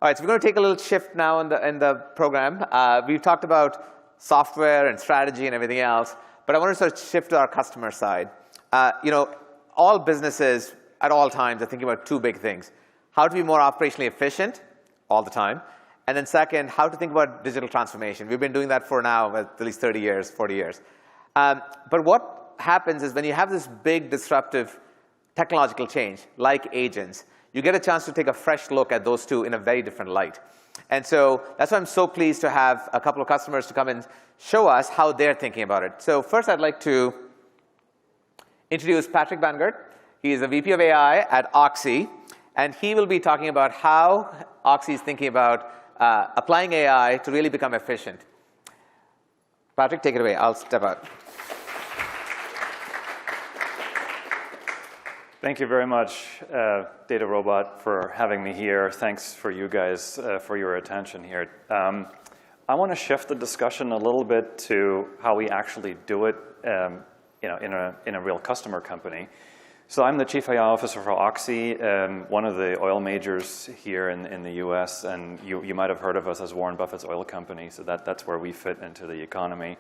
All right, so we're going to take a little shift now in the program. We've talked about software and strategy and everything else, but I want to sort of shift to our customer side. All businesses at all times are thinking about two big things: how to be more operationally efficient all the time, and then second, how to think about digital transformation. We've been doing that for now at least 30 years, 40 years. But what happens is when you have this big disruptive technological change, like agents, you get a chance to take a fresh look at those two in a very different light. And so that's why I'm so pleased to have a couple of customers to come and show us how they're thinking about it. So first, I'd like to introduce Patrick Bangert. He is a VP of AI at Oxy, and he will be talking about how Oxy is thinking about applying AI to really become efficient. Patrick, take it away. I'll step out. Thank you very much, Data Robot, for having me here. Thanks for you guys for your attention here. I want to shift the discussion a little bit to how we actually do it in a real customer company. So I'm the Chief AI Officer for Oxy, one of the oil majors here in the US, and you might have heard of us as Warren Buffett's oil company, so that's where we fit into the economy.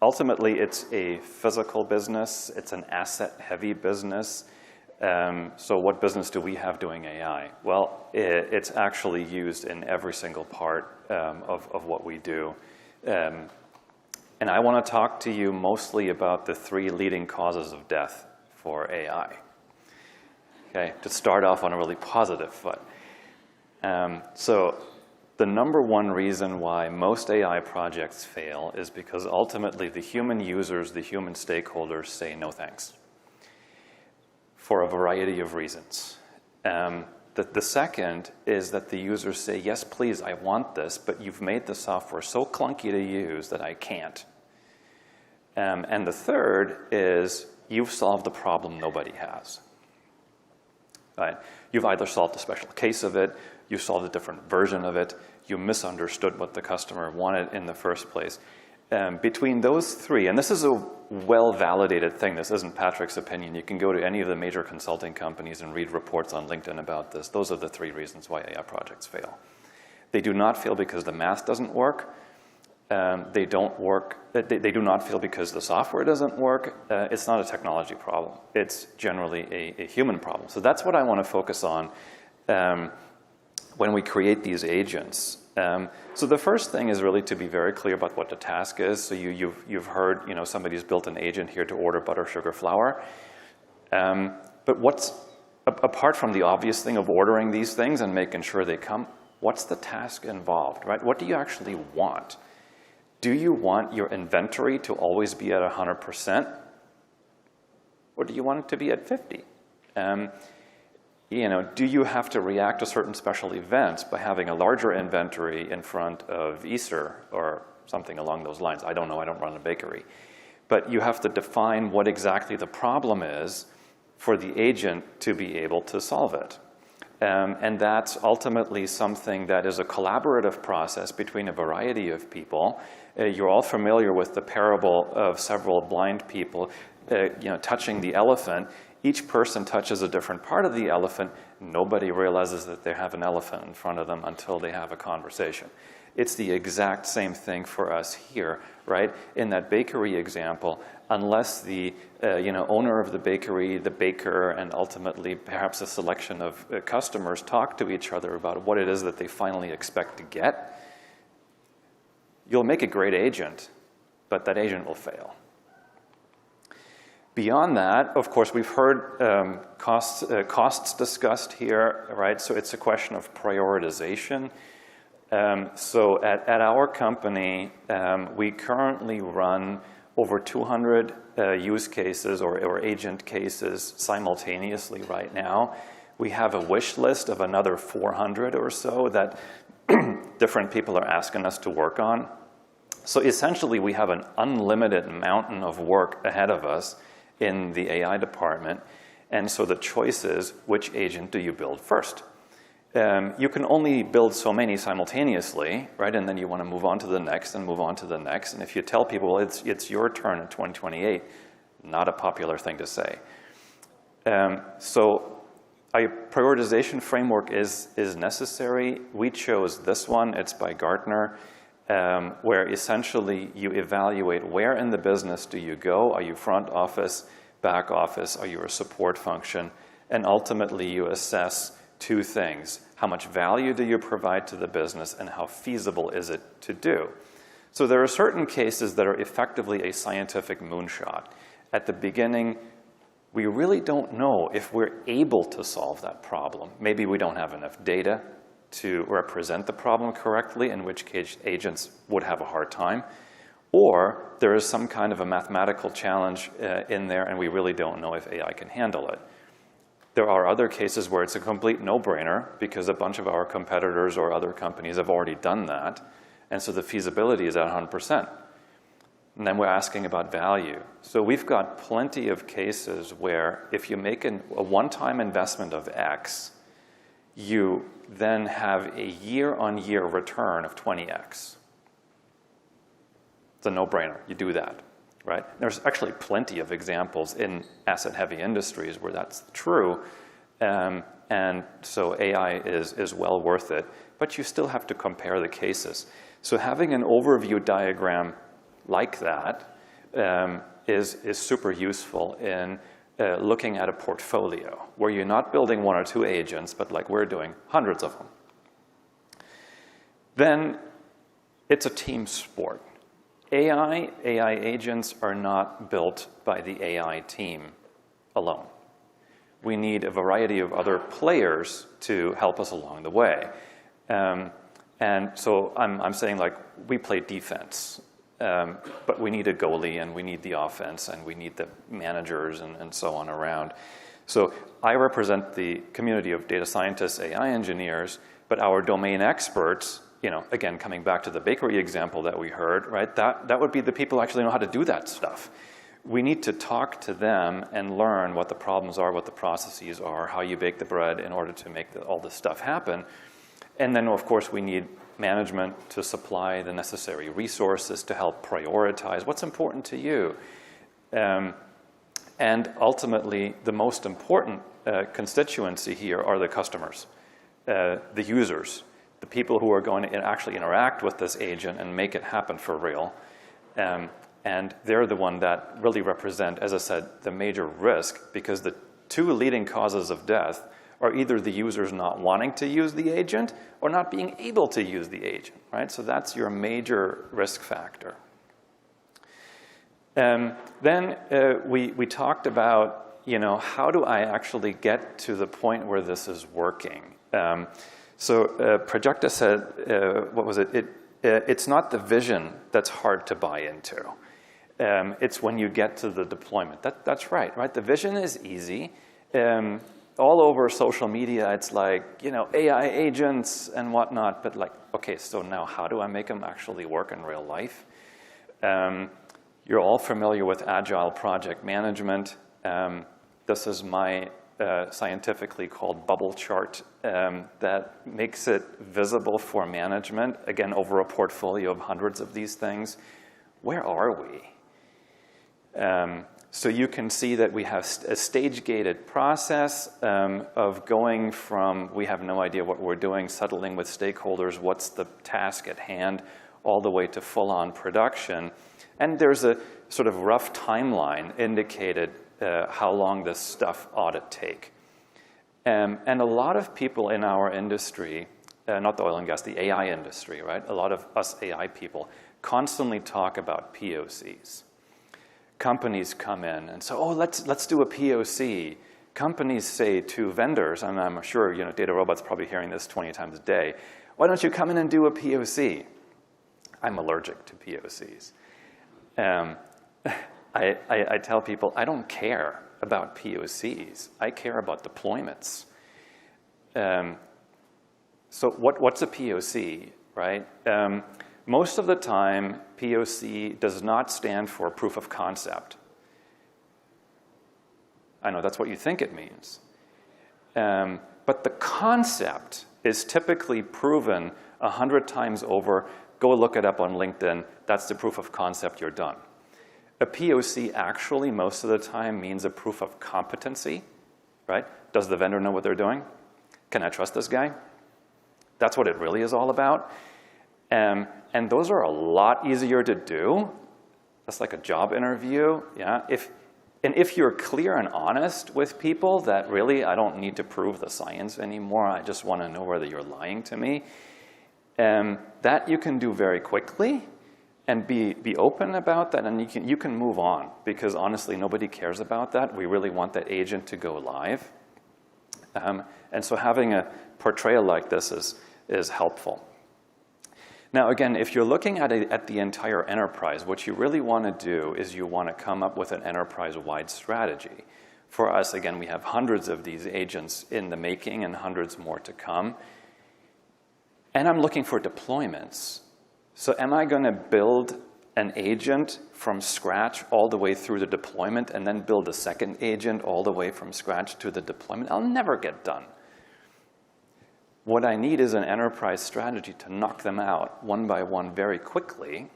Ultimately, it's a physical business. It's an asset-heavy business. So what business do we have doing AI? Well, it's actually used in every single part of what we do. And I want to talk to you mostly about the 3 leading causes of death for AI. Okay, to start off on a really positive foot. So the #1 reason why most AI projects fail is because ultimately the human users, the human stakeholders say no thanks for a variety of reasons. The second is that the users say, yes, please, I want this, but you've made the software so clunky to use that I can't. And the third is you've solved the problem nobody has. Right? You've either solved a special case of it, you solved a different version of it, you misunderstood what the customer wanted in the first place. Between those 3, and this is a well-validated thing, this isn't Patrick's opinion, you can go to any of the major consulting companies and read reports on LinkedIn about this. Those are the 3 reasons why AI projects fail. They do not fail because the math doesn't work. They do not fail because the software doesn't work. It's not a technology problem. It's generally a human problem. So that's what I want to focus on when we create these agents. So the first thing is really to be very clear about what the task is. So you've heard, somebody's built an agent here to order butter, sugar, flour. But apart from the obvious thing of ordering these things and making sure they come, what's the task involved, right? What do you actually want? Do you want your inventory to always be at 100%? Or do you want it to be at 50? Do you have to react to certain special events by having a larger inventory in front of Easter or something along those lines? I don't know, I don't run a bakery. But you have to define what exactly the problem is for the agent to be able to solve it. And that's ultimately something that is a collaborative process between a variety of people. You're all familiar with the parable of several blind people touching the elephant. Each person touches a different part of the elephant. Nobody realizes that they have an elephant in front of them until they have a conversation. It's the exact same thing for us here, right? In that bakery example, unless the owner of the bakery, the baker, and ultimately perhaps a selection of customers talk to each other about what it is that they finally expect to get, you'll make a great agent, but that agent will fail. Beyond that, of course, we've heard costs discussed here, right? So it's a question of prioritization. So at our company, we currently run over 200 use cases or agent cases simultaneously right now. We have a wish list of another 400 or so that different people are asking us to work on. So essentially, we have an unlimited mountain of work ahead of us in the AI department. And so the choice is, which agent do you build first? You can only build so many simultaneously, right? And then you want to move on to the next and move on to the next. And if you tell people, well, it's your turn in 2028, not a popular thing to say. So a prioritization framework is necessary. We chose this one. It's by Gartner, where essentially you evaluate where in the business do you go. Are you front office, back office? Are you a support function? And ultimately, you assess two things. How much value do you provide to the business, and how feasible is it to do? So there are certain cases that are effectively a scientific moonshot. At the beginning, we really don't know if we're able to solve that problem. Maybe we don't have enough data to represent the problem correctly, in which case agents would have a hard time. Or there is some kind of a mathematical challenge in there, and we really don't know if AI can handle it. There are other cases where it's a complete no-brainer because a bunch of our competitors or other companies have already done that, and so the feasibility is at 100%. And then we're asking about value. So we've got plenty of cases where if you make a one-time investment of X, you then have a year-on-year return of 20X. It's a no-brainer. You do that. Right? There's actually plenty of examples in asset-heavy industries where that's true, and so AI is well worth it, but you still have to compare the cases. So having an overview diagram like that is super useful in looking at a portfolio where you're not building one or two agents, but like we're doing hundreds of them. Then it's a team sport. AI agents are not built by the AI team alone. We need a variety of other players to help us along the way. And so I'm saying, like, we play defense, but we need a goalie, and we need the offense, and we need the managers and so on around. So I represent the community of data scientists, AI engineers, but our domain experts, again, coming back to the bakery example that we heard, right? That would be the people who actually know how to do that stuff. We need to talk to them and learn what the problems are, what the processes are, how you bake the bread in order to make all this stuff happen. And then, of course, we need management to supply the necessary resources to help prioritize what's important to you. And ultimately, the most important constituency here are the customers, the users, the people who are going to actually interact with this agent and make it happen for real. And they're the one that really represent, as I said, the major risk, because the two leading causes of death or either the user's not wanting to use the agent or not being able to use the agent, right? So that's your major risk factor. Then we talked about, how do I actually get to the point where this is working? So Prajakta said, what was it? It's not the vision that's hard to buy into. It's when you get to the deployment. That's right? The vision is easy. All over social media, it's like, AI agents and whatnot, but like, okay, so now how do I make them actually work in real life? You're all familiar with agile project management. This is my scientifically called bubble chart that makes it visible for management, again, over a portfolio of hundreds of these things. Where are we? So you can see that we have a stage-gated process of going from we have no idea what we're doing, settling with stakeholders, what's the task at hand, all the way to full-on production. And there's a sort of rough timeline indicated how long this stuff ought to take. And a lot of people in our industry, not the oil and gas, the AI industry, right? A lot of us AI people constantly talk about POCs. Companies come in and say, oh, let's do a POC. Companies say to vendors, and I'm sure DataRobot's probably hearing this 20 times a day, why don't you come in and do a POC? I'm allergic to POCs. I tell people, I don't care about POCs. I care about deployments. So what's a POC, right? Most of the time, POC does not stand for proof of concept. I know that's what you think it means. But the concept is typically proven 100 times over. Go look it up on LinkedIn. That's the proof of concept. You're done. A POC actually, most of the time, means a proof of competency, right? Does the vendor know what they're doing? Can I trust this guy? That's what it really is all about. And those are a lot easier to do. That's like a job interview, yeah? If you're clear and honest with people that really, I don't need to prove the science anymore, I just want to know whether you're lying to me, that you can do very quickly and be open about that, and you can move on, because honestly, nobody cares about that. We really want that agent to go live. And so having a portrayal like this is helpful. Now, again, if you're looking at the entire enterprise, what you really want to do is you want to come up with an enterprise-wide strategy. For us, again, we have hundreds of these agents in the making and hundreds more to come. And I'm looking for deployments. So am I going to build an agent from scratch all the way through the deployment and then build a second agent all the way from scratch to the deployment? I'll never get done. What I need is an enterprise strategy to knock them out one by one very quickly.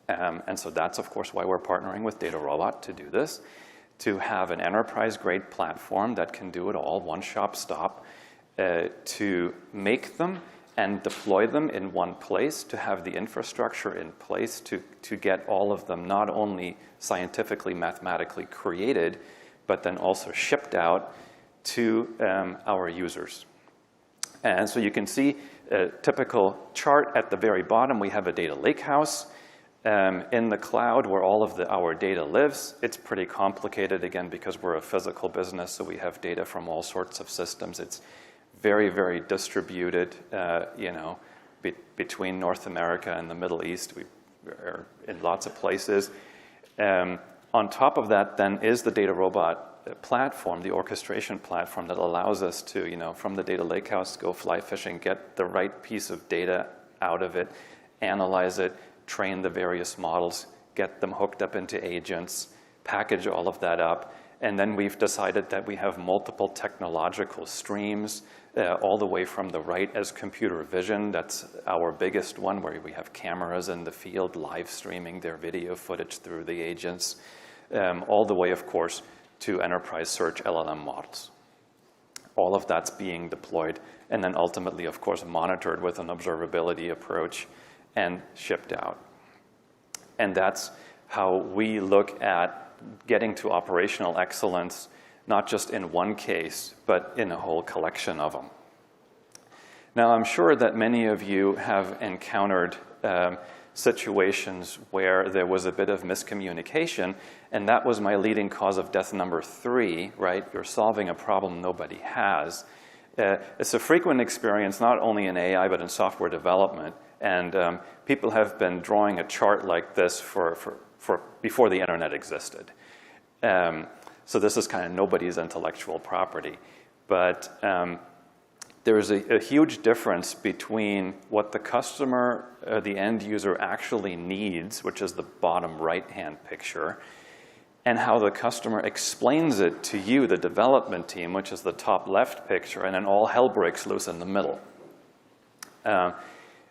And so that's, of course, why we're partnering with DataRobot to do this, to have an enterprise-grade platform that can do it all, one-shop stop, to make them and deploy them in one place, to have the infrastructure in place to get all of them not only scientifically, mathematically created, but then also shipped out to our users. And so you can see a typical chart at the very bottom. We have a data lakehouse in the cloud where all of our data lives. It's pretty complicated, again, because we're a physical business, so we have data from all sorts of systems. It's very, very distributed, between North America and the Middle East. We're in lots of places. On top of that, then, is the DataRobot platform, the orchestration platform that allows us to, from the data lakehouse, go fly fishing, get the right piece of data out of it, analyze it, train the various models, get them hooked up into agents, package all of that up. And then we've decided that we have multiple technological streams, all the way from the right as computer vision. That's our biggest one, where we have cameras in the field live streaming their video footage through the agents, all the way, of course, to enterprise search LLM models. All of that's being deployed and then ultimately, of course, monitored with an observability approach and shipped out. And that's how we look at getting to operational excellence not just in one case, but in a whole collection of them. Now, I'm sure that many of you have encountered situations where there was a bit of miscommunication, and that was my leading cause of death number 3, right? You're solving a problem nobody has. It's a frequent experience, not only in AI, but in software development. And people have been drawing a chart like this for before the internet existed. So this is kind of nobody's intellectual property. But there's a huge difference between what the customer, the end user actually needs, which is the bottom right-hand picture, and how the customer explains it to you, the development team, which is the top left picture, and then all hell breaks loose in the middle.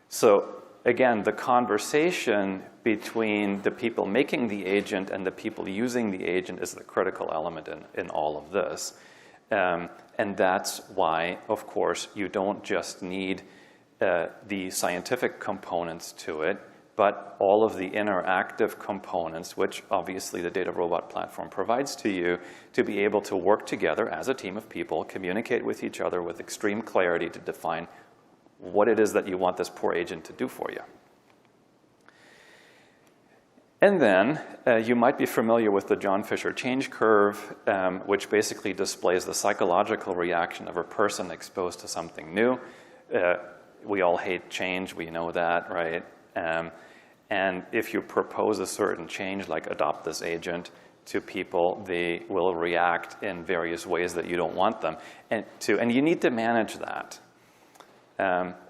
So again, the conversation between the people making the agent and the people using the agent is the critical element in all of this. And that's why, of course, you don't just need the scientific components to it, but all of the interactive components, which obviously the Data Robot platform provides to you, to be able to work together as a team of people, communicate with each other with extreme clarity to define what it is that you want this poor agent to do for you. And then you might be familiar with the John Fisher change curve, which basically displays the psychological reaction of a person exposed to something new. We all hate change, we know that, right? And if you propose a certain change, like adopt this agent, to people, they will react in various ways that you don't want them and you need to manage that.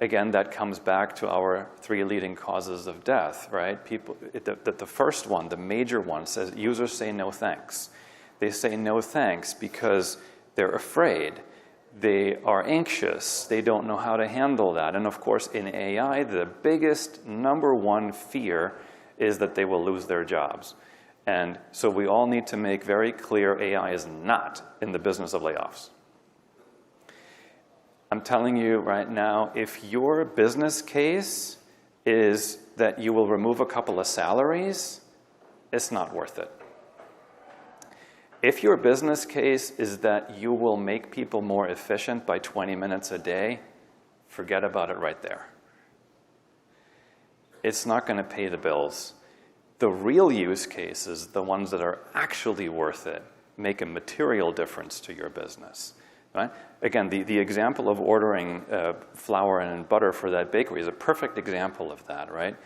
Again, that comes back to our 3 leading causes of death, right? People, the first one, the major one, says users say no thanks. They say no thanks because they're afraid. They are anxious. They don't know how to handle that. And of course, in AI, the biggest #1 fear is that they will lose their jobs. And so we all need to make very clear AI is not in the business of layoffs. I'm telling you right now, if your business case is that you will remove a couple of salaries, it's not worth it. If your business case is that you will make people more efficient by 20 minutes a day, forget about it right there. It's not going to pay the bills. The real use cases, the ones that are actually worth it, make a material difference to your business. Right? Again, the example of ordering flour and butter for that bakery is a perfect example of that, right?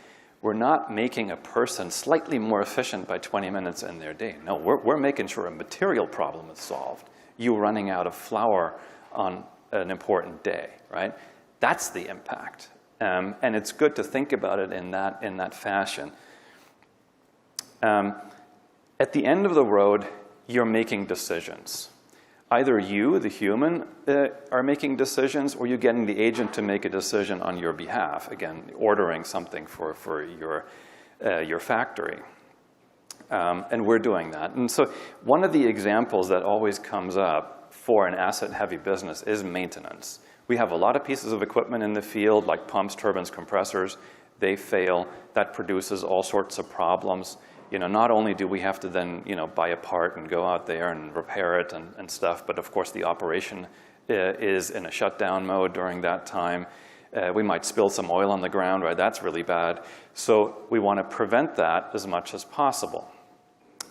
We're not making a person slightly more efficient by 20 minutes in their day. No, we're making sure a material problem is solved. You running out of flour on an important day, right? That's the impact. And it's good to think about it in that fashion. At the end of the road, you're making decisions. Either you, the human, are making decisions, or you're getting the agent to make a decision on your behalf. Again, ordering something for your factory. And we're doing that. And so one of the examples that always comes up for an asset-heavy business is maintenance. We have a lot of pieces of equipment in the field, like pumps, turbines, compressors. They fail. That produces all sorts of problems. You know, not only do we have to then, buy a part and go out there and repair it and stuff, but of course the operation is in a shutdown mode during that time. We might spill some oil on the ground, right? That's really bad. So we want to prevent that as much as possible.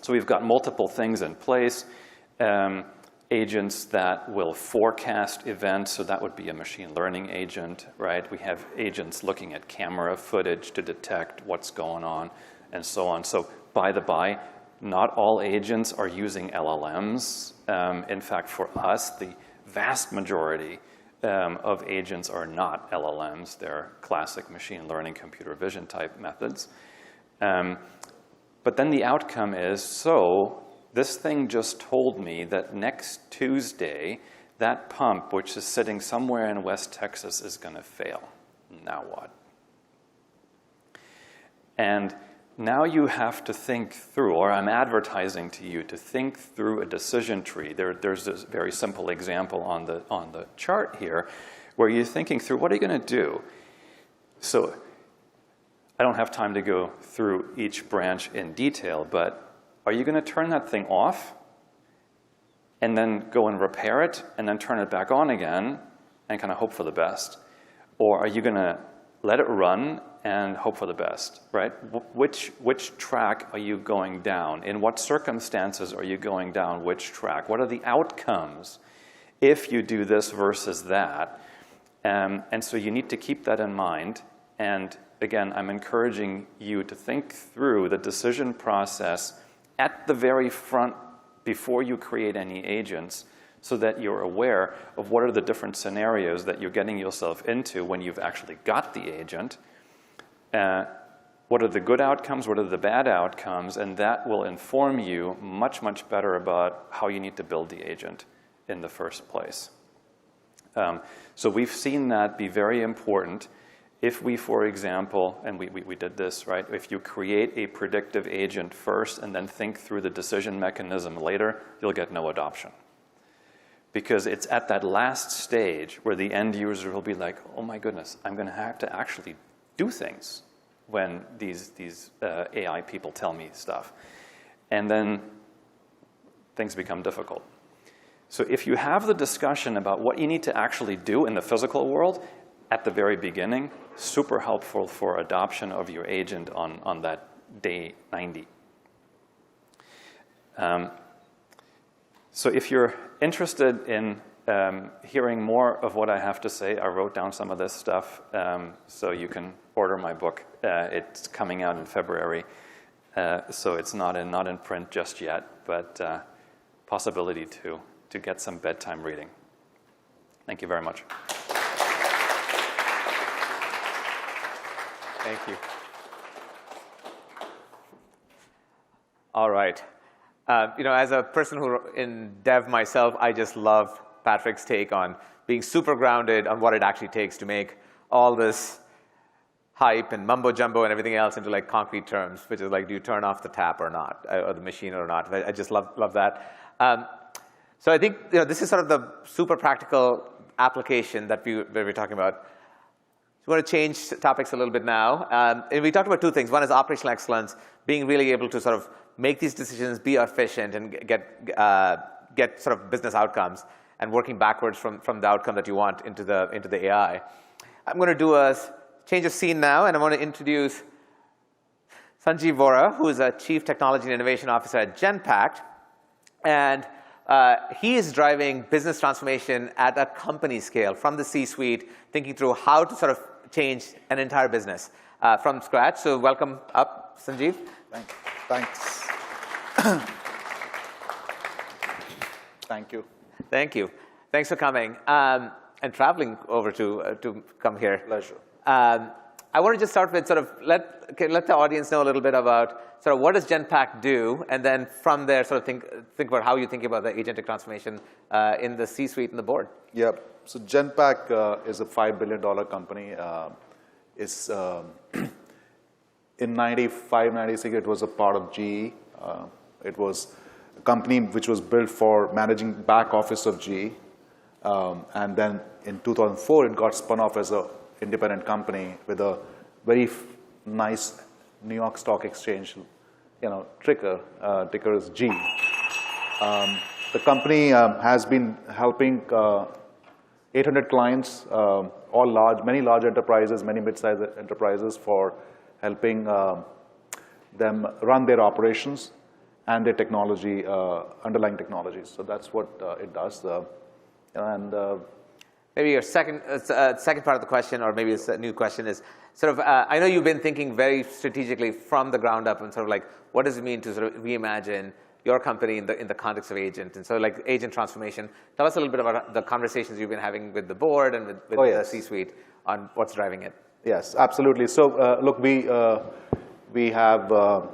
So we've got multiple things in place. Agents that will forecast events, so that would be a machine learning agent, right? We have agents looking at camera footage to detect what's going on and so on. So by the by, not all agents are using LLMs. In fact, for us, the vast majority of agents are not LLMs. They're classic machine learning, computer vision type methods. But then the outcome is, so this thing just told me that next Tuesday, that pump, which is sitting somewhere in West Texas, is going to fail. Now what? And now you have to think through, or I'm advertising to you to think through a decision tree. There's this very simple example on the chart here where you're thinking through, what are you going to do? So I don't have time to go through each branch in detail, but are you going to turn that thing off and then go and repair it and then turn it back on again and kind of hope for the best? Or are you going to let it run and hope for the best, right? Which track are you going down? In what circumstances are you going down which track? What are the outcomes if you do this versus that? And so you need to keep that in mind. And again, I'm encouraging you to think through the decision process at the very front before you create any agents, so that you're aware of what are the different scenarios that you're getting yourself into when you've actually got the agent. What are the good outcomes? What are the bad outcomes? And that will inform you much, much better about how you need to build the agent in the first place. So we've seen that be very important. If we, for example, and we did this, right? If you create a predictive agent first and then think through the decision mechanism later, you'll get no adoption. Because it's at that last stage where the end user will be like, oh my goodness, I'm going to have to actually do things when these AI people tell me stuff. And then things become difficult. So if you have the discussion about what you need to actually do in the physical world at the very beginning, super helpful for adoption of your agent on that day 90. So if you're interested in hearing more of what I have to say, I wrote down some of this stuff, so you can order my book. It's coming out in February, so it's not in print just yet, but possibility to get some bedtime reading. Thank you very much. Thank you. All right. As a person who in dev myself, I just love Patrick's take on being super grounded on what it actually takes to make all this hype and mumbo jumbo and everything else into like concrete terms, which is like, do you turn off the tap or not, or the machine or not? I just love that. So I think this is sort of the super practical application that we're talking about. So we're going to change topics a little bit now. And we talked about two things. One is operational excellence, being really able to sort of make these decisions, be efficient, and get sort of business outcomes, and working backwards from the outcome that you want into the AI. I'm going to do a change of scene now, and I want to introduce Sanjeev Vora, who is a Chief Technology and Innovation Officer at Genpact. And he is driving business transformation at a company scale from the C-suite, thinking through how to sort of change an entire business from scratch. So welcome up, Sanjeev. Thanks. Thank you. Thank you. Thanks for coming and traveling over to come here. Pleasure. I want to just start with sort of let the audience know a little bit about sort of what does Genpact do, and then from there sort of think about how you think about the agentic transformation in the C-suite and the board. Yep. So Genpact is a $5 billion company. In 95, 96, it was a part of GE. It was a company which was built for managing back office of GE. And then in 2004, it got spun off as an independent company with a very nice New York Stock Exchange, ticker. Ticker is G. The company has been helping 800 clients, many large enterprises, many mid-sized enterprises, for helping them run their operations and their technology, underlying technologies. So that's what it does. Maybe your second part of the question, or maybe it's a new question, is sort of, I know you've been thinking very strategically from the ground up, and sort of like, what does it mean to sort of reimagine your company in the context of agent? And so like agent transformation, tell us a little bit about the conversations you've been having with the board and with the C-suite on what's driving it. Yes, absolutely. So look, we have a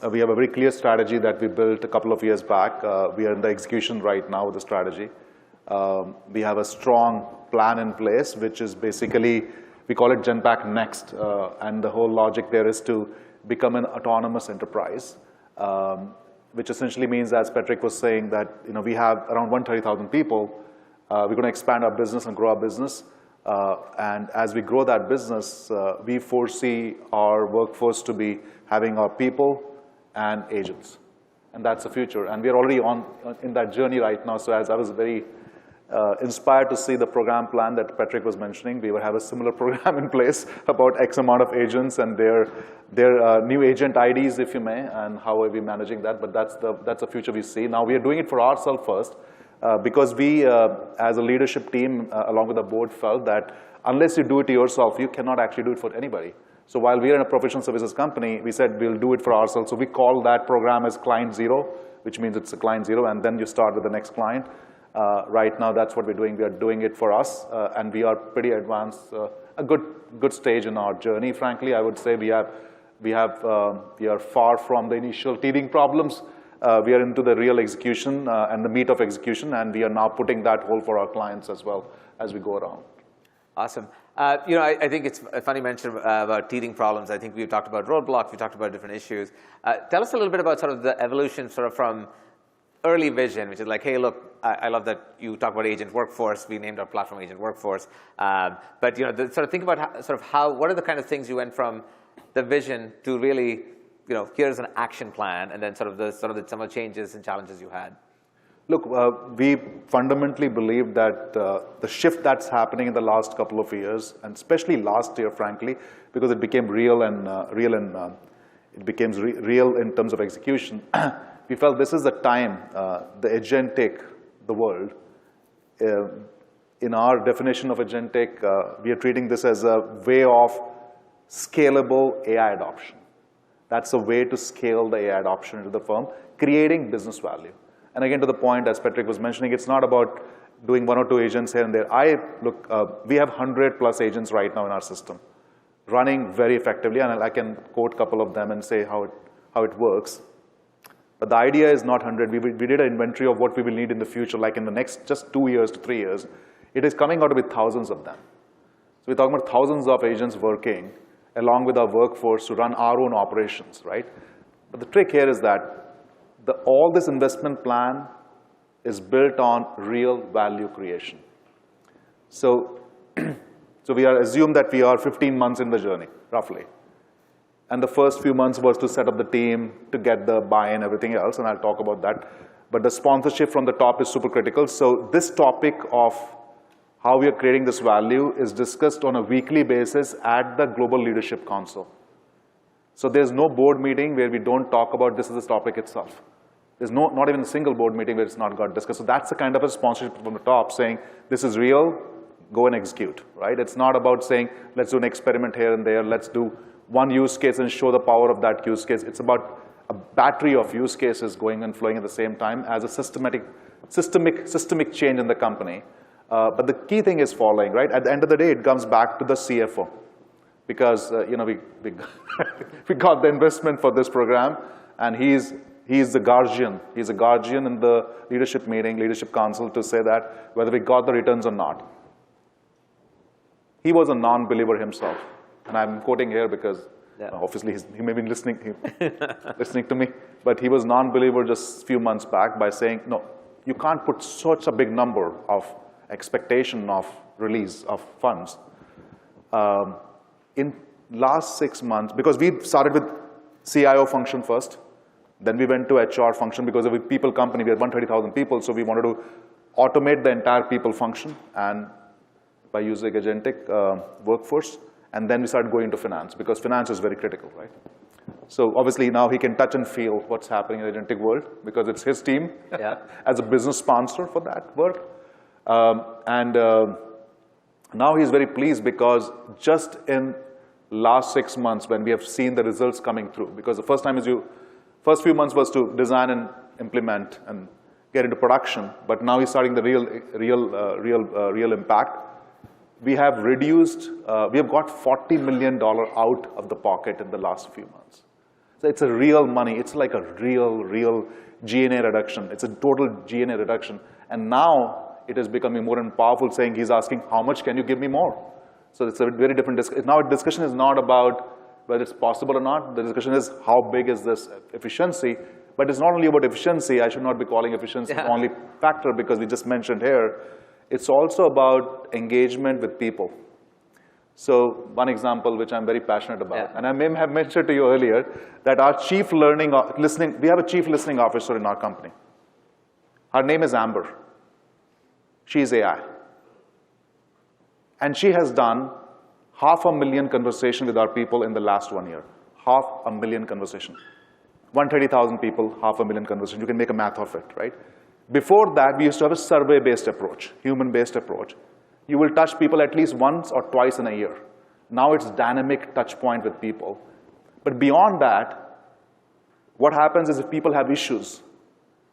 very clear strategy that we built a couple of years back. We are in the execution right now with the strategy. We have a strong plan in place, which is basically, we call it Genpact Next. And the whole logic there is to become an autonomous enterprise, which essentially means, as Patrick was saying, that we have around 130,000 people. We're going to expand our business and grow our business. And as we grow that business, we foresee our workforce to be having our people and agents. and that's the future. And we're already in that journey right now. So as I was very inspired to see the program plan that Patrick was mentioning, we will have a similar program in place about X amount of agents and their new agent IDs, if you may, and how are we managing that. But that's the future we see. Now we are doing it for ourselves first, because we, as a leadership team, along with the board, felt that unless you do it yourself, you cannot actually do it for anybody. So while we are in a professional services company, we said we'll do it for ourselves. So we call that program as client zero, which means it's a client zero, and then you start with the next client. Right now, that's what we're doing. We are doing it for us, and we are pretty advanced, a good stage in our journey. Frankly, I would say we are far from the initial teething problems. We are into the real execution and the meat of execution, and we are now putting that whole for our clients as well as we go around. Awesome. I think it's a funny mention about teething problems. I think we've talked about roadblocks. We talked about different issues. Tell us a little bit about sort of the evolution sort of from early vision, which is like, hey, look, I love that you talk about agent workforce. We named our platform Agent Workforce. But sort of think about what are the kind of things you went from the vision to really, here's an action plan, and then some of the changes and challenges you had. Look, we fundamentally believe that the shift that's happening in the last couple of years, and especially last year, frankly, because it became real in terms of execution, we felt this is the time, the agentic, the world. In our definition of agentic, we are treating this as a way of scalable AI adoption. That's a way to scale the AI adoption into the firm, creating business value. And again, to the point, as Patrick was mentioning, it's not about doing 1 or 2 agents here and there. We have 100+ agents right now in our system, running very effectively, and I can quote a couple of them and say how it works. But the idea is not 100. We did an inventory of what we will need in the future, like in the next just 2 years to 3 years. It is coming out with thousands of them. So we're talking about thousands of agents working along with our workforce to run our own operations, right? But the trick here is that all this investment plan is built on real value creation. So we assume that we are 15 months in the journey, roughly. And the first few months was to set up the team, to get the buy-in, everything else, and I'll talk about that. But the sponsorship from the top is super critical. So this topic of how we are creating this value is discussed on a weekly basis at the Global Leadership Council. So there's no board meeting where we don't talk about this as a topic itself. There's not even a single board meeting where it's not got discussed. So that's the kind of a sponsorship from the top saying, this is real, go and execute, right? It's not about saying, let's do an experiment here and there, let's do one use case and show the power of that use case. It's about a battery of use cases going and flowing at the same time as a systemic change in the company. But the key thing is following, right? At the end of the day, it comes back to the CFO. Because we got the investment for this program, and he's the guardian. He's a guardian in the leadership meeting, leadership council, to say that whether we got the returns or not. He was a non-believer himself. And I'm quoting here because obviously he may be listening to me. But he was non-believer just a few months back by saying, no, you can't put such a big number of expectation of release of funds. In last 6 months, because we started with CIO function first, then we went to HR function because of a people company. We had 130,000 people, so we wanted to automate the entire people function and by using agentic workforce. And then we started going to finance because finance is very critical, right? So obviously now he can touch and feel what's happening in the agentic world because it's his team as a business sponsor for that work. Now he's very pleased because just in last 6 months when we have seen the results coming through, because the first few months was to design and implement and get into production, but now he's starting the real impact. We have reduced, we have got $40 million out of the pocket in the last few months. So it's a real money. It's like a real G&A reduction. It's a total G&A reduction. And now it is becoming more and powerful, saying he's asking, how much can you give me more? So it's a very different discussion. Now discussion is not about whether it's possible or not. The discussion is how big is this efficiency. But it's not only about efficiency. I should not be calling efficiency the only factor because we just mentioned here. It's also about engagement with people. So one example which I'm very passionate about, and I may have mentioned to you earlier, that our chief we have a chief listening officer in our company. Her name is Amber. She's AI. And she has done 500,000 conversations with our people in the last 1 year. 500,000 conversations. 130,000 people, 500,000 conversations. You can make a math of it, right? Before that, we used to have a survey-based approach, human-based approach. You will touch people at least once or twice in a year. Now it's dynamic touch point with people. But beyond that, what happens is if people have issues,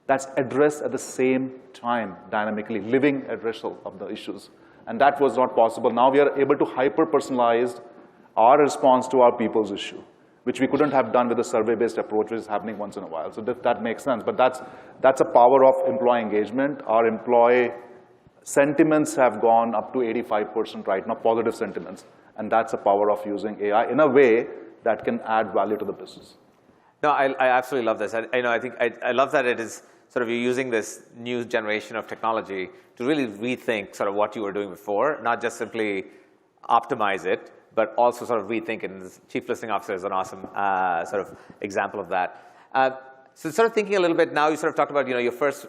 that's addressed at the same time dynamically, living addressal of the issues. And that was not possible. Now we are able to hyper-personalize our response to our people's issue, which we couldn't have done with a survey-based approach, which is happening once in a while. So that makes sense. But that's a power of employee engagement. Our employee sentiments have gone up to 85% right now, positive sentiments. And that's the power of using AI in a way that can add value to the business. No, I absolutely love this. I love that it is sort of you're using this new generation of technology to really rethink sort of what you were doing before, not just simply optimize it, but also sort of rethink it. And this Chief Listening Officer is an awesome sort of example of that. So sort of thinking a little bit now, you sort of talked about, your first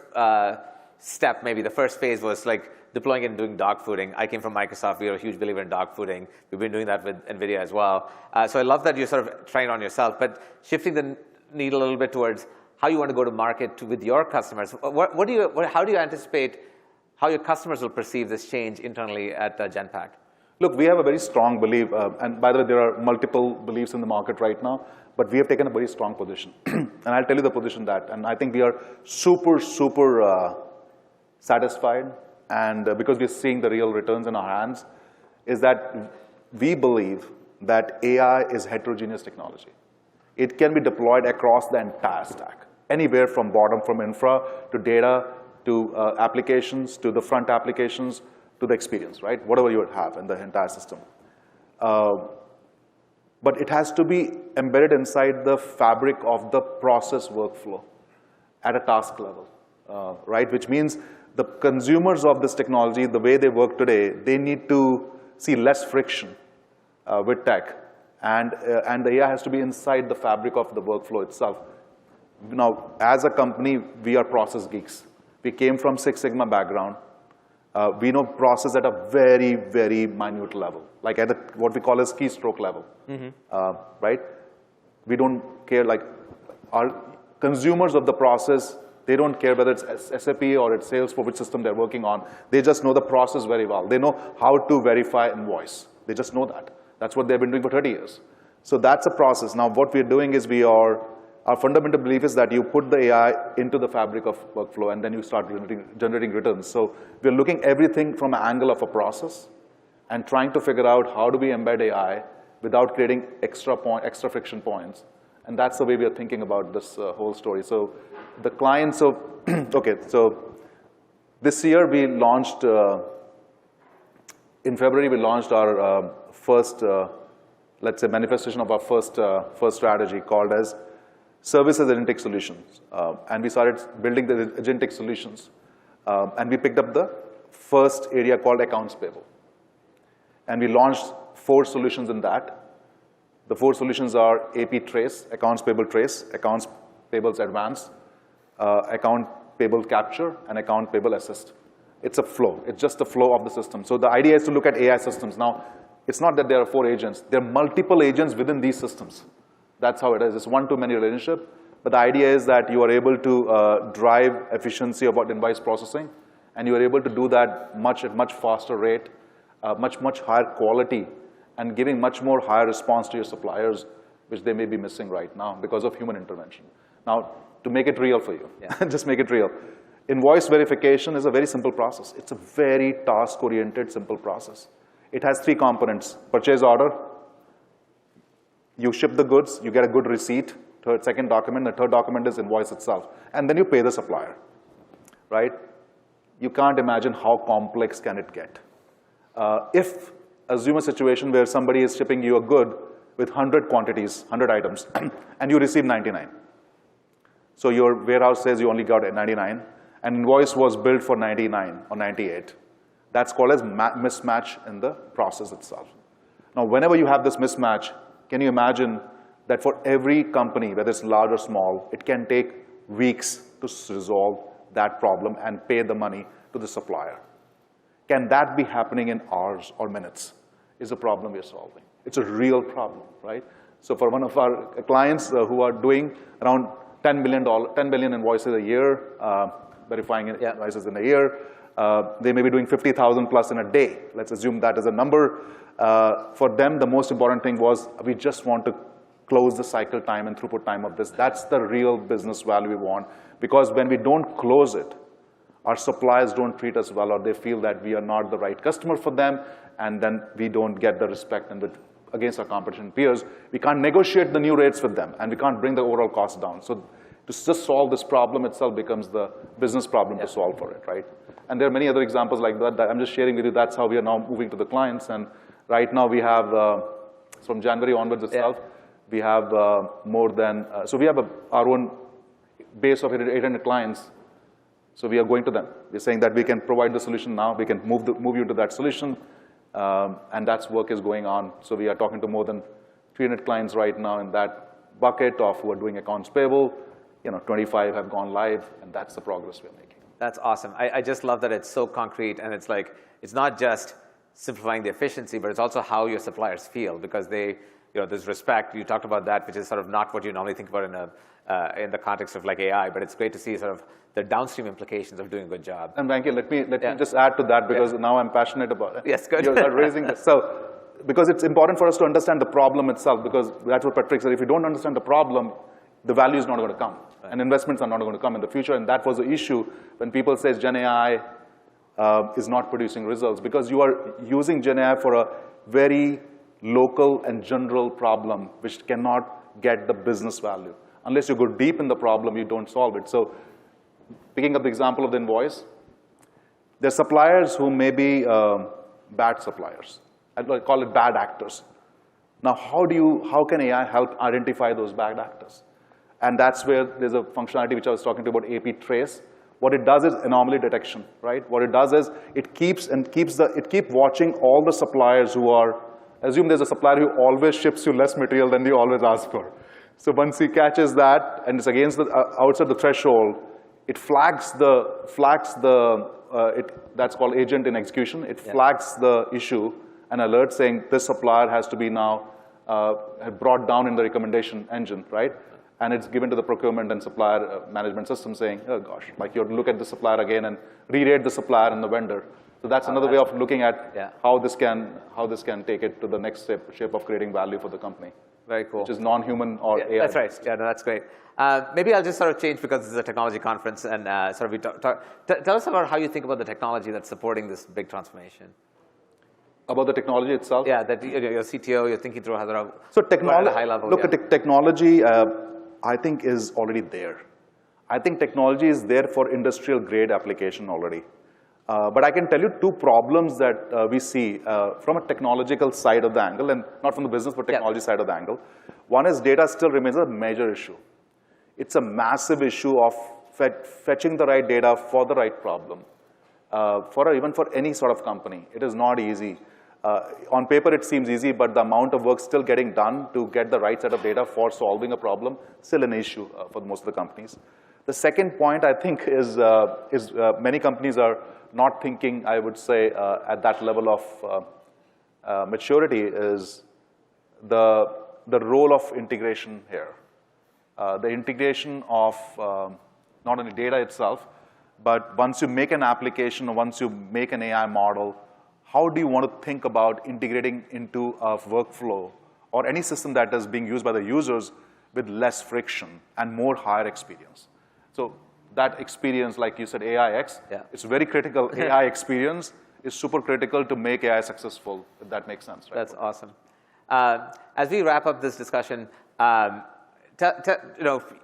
step, maybe the first phase was like deploying it and doing dog fooding. I came from Microsoft. We are a huge believer in dog fooding. We've been doing that with NVIDIA as well. So I love that you're sort of trying it on yourself, but shifting the needle a little bit towards how you want to go to market with your customers. How do you anticipate how your customers will perceive this change internally at Genpact? Look, we have a very strong belief, and by the way, there are multiple beliefs in the market right now, but we have taken a very strong position. And I'll tell you the position and I think we are super, super satisfied, and because we're seeing the real returns in our hands, is that we believe that AI is heterogeneous technology. It can be deployed across the entire stack, anywhere from bottom, from infra to data to applications to the front applications to the experience, right? Whatever you would have in the entire system. But it has to be embedded inside the fabric of the process workflow at a task level, right? Which means the consumers of this technology, the way they work today, they need to see less friction with tech. And the AI has to be inside the fabric of the workflow itself. Now, as a company, we are process geeks. We came from Six Sigma background. We know process at a very, very minute level, like at what we call as keystroke level, right? We don't care, like our consumers of the process, they don't care whether it's SAP or it's Salesforce, which system they're working on. They just know the process very well. They know how to verify invoice. They just know that. That's what they've been doing for 30 years. So that's a process. Now, what we're doing is our fundamental belief is that you put the AI into the fabric of workflow and then you start generating returns. So we're looking everything from an angle of a process and trying to figure out how do we embed AI without creating extra friction points. And that's the way we are thinking about this whole story. So the clients, okay, so this year we launched, in February we launched our first, let's say, manifestation of our first strategy called as Services Agentic Solutions. And we started building the Agentic Solutions. And we picked up the first area called Accounts Payable. And we launched 4 solutions in that. The 4 solutions are AP Trace, Accounts Payable Trace, Accounts Payables Advanced, Account Payable Capture, and Account Payable Assist. It's a flow. It's just the flow of the system. So the idea is to look at AI systems. Now, it's not that there are 4 agents. There are multiple agents within these systems. That's how it is. It's one-to-many relationship. But the idea is that you are able to drive efficiency about invoice processing, and you are able to do that at much faster rate, much higher quality, and giving much more higher response to your suppliers, which they may be missing right now because of human intervention. Now, to make it real for you, just make it real. Invoice verification is a very simple process. It's a very task-oriented, simple process. It has 3 components: purchase order, you ship the goods, you get a good receipt, second document, the third document is invoice itself, and then you pay the supplier, right? You can't imagine how complex can it get. Assume a situation where somebody is shipping you a good with 100 quantities, 100 items, and you receive 99. So your warehouse says you only got 99, and invoice was billed for 99 or 98. That's called as mismatch in the process itself. Now, whenever you have this mismatch, can you imagine that for every company, whether it's large or small, it can take weeks to resolve that problem and pay the money to the supplier? Can that be happening in hours or minutes is a problem we're solving. It's a real problem, right? So for one of our clients who are doing around $10 billion invoices a year, verifying invoices in a year, they may be doing 50,000 plus in a day. Let's assume that is a number. For them, the most important thing was we just want to close the cycle time and throughput time of this. That's the real business value we want. Because when we don't close it, our suppliers don't treat us well, or they feel that we are not the right customer for them, and then we don't get the respect and against our competition peers. We can't negotiate the new rates with them, and we can't bring the overall cost down. So to just solve this problem itself becomes the business problem to solve for it, right? And there are many other examples like that I'm just sharing with you. That's how we are now moving to the clients. And right now we have, from January onwards itself, we have more than, so we have our own base of 800 clients. So we are going to them. We're saying that we can provide the solution now. We can move you to that solution. And that's work is going on. So we are talking to more than 300 clients right now in that bucket of who are doing accounts payable. 25 have gone live, and that's the progress we're making. That's awesome. I just love that it's so concrete, and it's like, it's not just simplifying the efficiency, but it's also how your suppliers feel, because they, there's respect. You talked about that, which is sort of not what you normally think about in the context of like AI, but it's great to see sort of the downstream implications of doing a good job. And Venki, let me just add to that, because now I'm passionate about it. Yes, good. You're raising this. So, because it's important for us to understand the problem itself, because that's what Patrick said. If you don't understand the problem, the value is not going to come. Right. And investments are not going to come in the future. And that was the issue when people say Gen AI is not producing results, because you are using Gen AI for a very local and general problem, which cannot get the business value. Unless you go deep in the problem, you don't solve it. So picking up the example of the invoice, there are suppliers who may be bad suppliers. I'd call it bad actors. Now, how can AI help identify those bad actors? And that's where there's a functionality which I was talking to about AP Trace. What it does is anomaly detection, right? What it does is it keeps watching all the suppliers who are, assume there's a supplier who always ships you less material than you always ask for. So once he catches that, and it's against the, outside the threshold, it flags that's called agent in execution. It flags the issue and alert saying this supplier has to be now brought down in the recommendation engine, right? And it's given to the procurement and supplier management system saying, oh gosh, like you have to look at the supplier again and re-rate the supplier and the vendor. So that's another way of looking at how this can take it to the next shape of creating value for the company. Very cool. Which is non-human or AI. That's right. Yeah, no, that's great. Maybe I'll just sort of change, because this is a technology conference, and sort of tell us about how you think about the technology that's supporting this big transformation. About the technology itself? Yeah, that your CTO, you're thinking through how so at a high level. Look, technology, I think, is already there. I think technology is there for industrial grade application already. But I can tell you two problems that we see from a technological side of the angle, and not from the business, but technology side of the angle. One is data still remains a major issue. It's a massive issue of fetching the right data for the right problem. Even for any sort of company, it is not easy. On paper, it seems easy, but the amount of work still getting done to get the right set of data for solving a problem, still an issue for most of the companies. The second point, I think, is many companies are not thinking, I would say, at that level of maturity, is the role of integration here. The integration of not only data itself, but once you make an application or once you make an AI model, how do you want to think about integrating into a workflow or any system that is being used by the users with less friction and more higher experience? So that experience, like you said, AIX, it's very critical. AI experience is super critical to make AI successful, if that makes sense. Right? That's awesome. As we wrap up this discussion,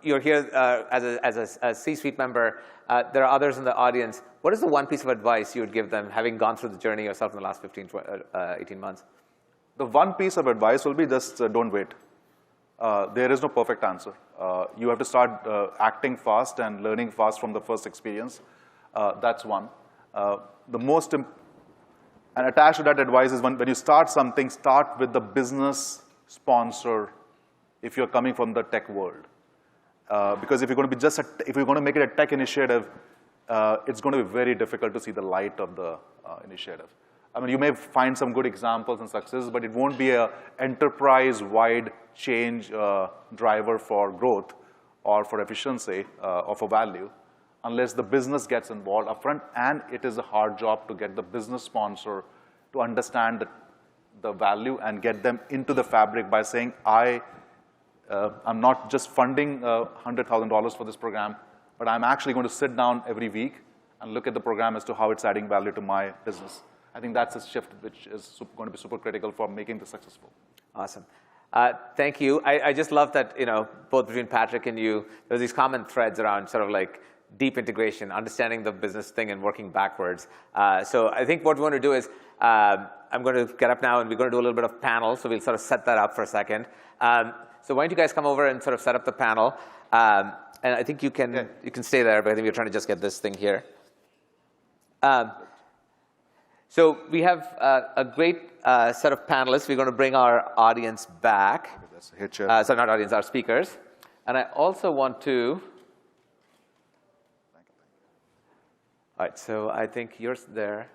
you're here as a C-suite member. There are others in the audience. What is the one piece of advice you would give them, having gone through the journey yourself in the last 18 months? The one piece of advice will be just don't wait. There is no perfect answer. You have to start acting fast and learning fast from the first experience. That's one. The And attached to that advice is when you start something, start with the business sponsor if you're coming from the tech world. Because if you're going to be if you're going to make it a tech initiative, it's going to be very difficult to see the light of the initiative. I mean, you may find some good examples and successes, but it won't be an enterprise-wide change driver for growth or for efficiency or for value unless the business gets involved upfront. And it is a hard job to get the business sponsor to understand the value and get them into the fabric by saying, I'm not just funding $100,000 for this program, but I'm actually going to sit down every week and look at the program as to how it's adding value to my business. I think that's a shift which is going to be super critical for making this successful. Awesome. Thank you. I just love that, both between Patrick and you, there's these common threads around sort of like deep integration, understanding the business thing and working backwards. So I think what we want to do is, I'm going to get up now and we're going to do a little bit of panel, so we'll sort of set that up for a second. So why don't you guys come over and sort of set up the panel? And I think you can stay there, but I think we're trying to just get this thing here. So we have a great set of panelists. We're going to bring our audience back. So not audience, our speakers. And I also want to. All right, so I think you're there.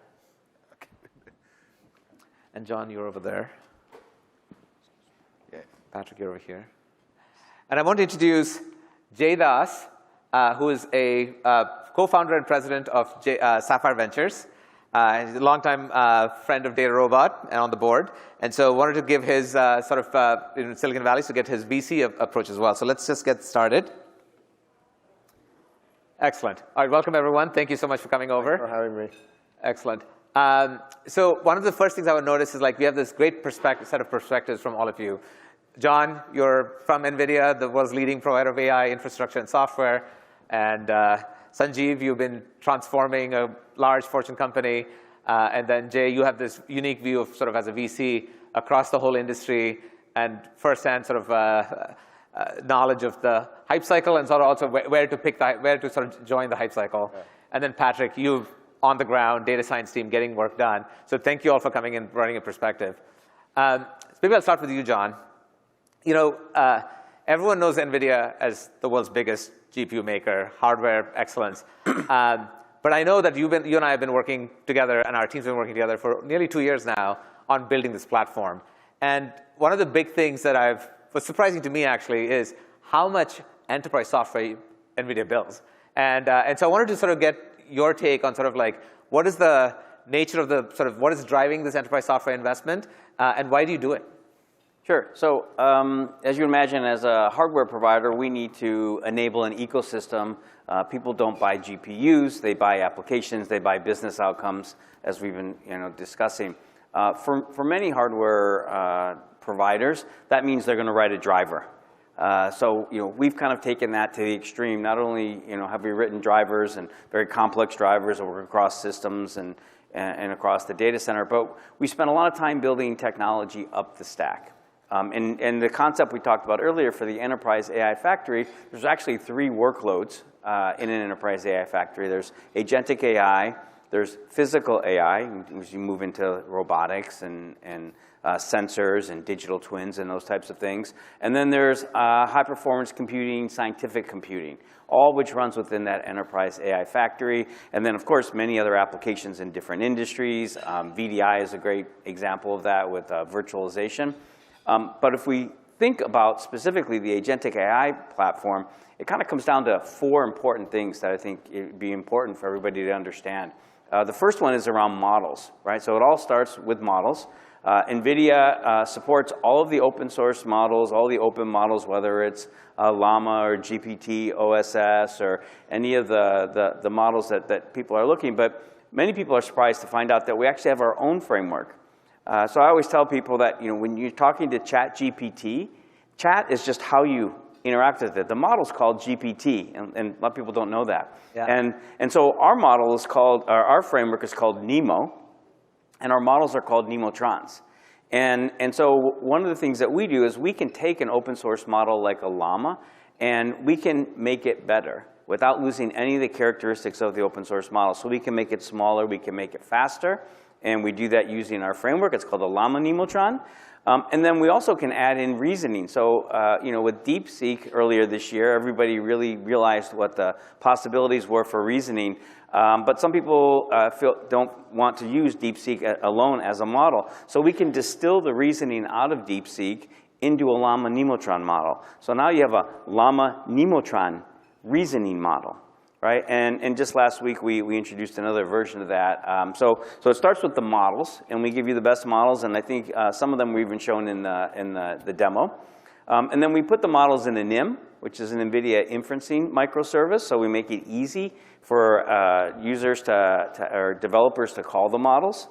And John, you're over there. Patrick, you're over here. And I want to introduce Jay Das, who is a co-founder and president of Sapphire Ventures. He's a longtime friend of DataRobot and on the board. And so wanted to give his sort of in Silicon Valley, so get his VC approach as well. So let's just get started. Excellent. All right, welcome everyone. Thank you so much for coming over. Thanks for having me. Excellent. So one of the first things I would notice is like we have this great set of perspectives from all of you. John, you're from NVIDIA, the world's leading provider of AI infrastructure and software. And Sanjeev, you've been transforming a large Fortune company. And then Jay, you have this unique view of sort of as a VC across the whole industry and firsthand sort of knowledge of the hype cycle and sort of also where to sort of join the hype cycle. Yeah. And then Patrick, you've on the ground, data science team, getting work done. So thank you all for coming and running a perspective. So maybe I'll start with you, John. Everyone knows NVIDIA as the world's biggest GPU maker, hardware excellence. But I know that you and I have been working together, and our team's been working together for nearly 2 years now on building this platform. And one of the big things that was surprising to me, actually, is how much enterprise software NVIDIA builds. And so I wanted to sort of get your take on sort of like, what is the nature of the sort of, what is driving this enterprise software investment, and why do you do it? Sure. So as you imagine, as a hardware provider, we need to enable an ecosystem. People don't buy GPUs. They buy applications. They buy business outcomes, as we've been discussing. For many hardware providers, that means they're going to write a driver. So we've kind of taken that to the extreme. Not only have we written drivers and very complex drivers that work across systems and across the data center, but we spent a lot of time building technology up the stack. And the concept we talked about earlier for the enterprise AI factory, there's actually 3 workloads in an enterprise AI factory. There's agentic AI, there's physical AI, as you move into robotics and sensors and digital twins and those types of things. And then there's high-performance computing, scientific computing, all which runs within that enterprise AI factory. And then, of course, many other applications in different industries. VDI is a great example of that with virtualization. But if we think about specifically the agentic AI platform, it kind of comes down to 4 important things that I think it would be important for everybody to understand. The first one is around models, right? So it all starts with models. NVIDIA supports all of the open source models, all the open models, whether it's Llama or GPT, OSS, or any of the models that people are looking. But many people are surprised to find out that we actually have our own framework. So I always tell people that when you're talking to ChatGPT, chat is just how you interact with it. The model's called GPT, and a lot of people don't know that. Yeah. And so our model is called, our framework is called NeMo, and our models are called Nemotrons. And so one of the things that we do is we can take an open source model like a Llama, and we can make it better without losing any of the characteristics of the open source model. So we can make it smaller, we can make it faster, And we do that using our framework. It's called the Llama Nemotron. And then we also can add in reasoning. So, with DeepSeek earlier this year, everybody really realized what the possibilities were for reasoning. But some people don't want to use DeepSeek alone as a model. So we can distill the reasoning out of DeepSeek into a Llama Nemotron model. So now you have a Llama Nemotron reasoning model, right? And just last week, we introduced another version of that. So it starts with the models, and we give you the best models, and I think some of them were even shown in the demo. And then we put the models in a NIM, which is an NVIDIA inferencing microservice, so we make it easy for users or developers to call the models.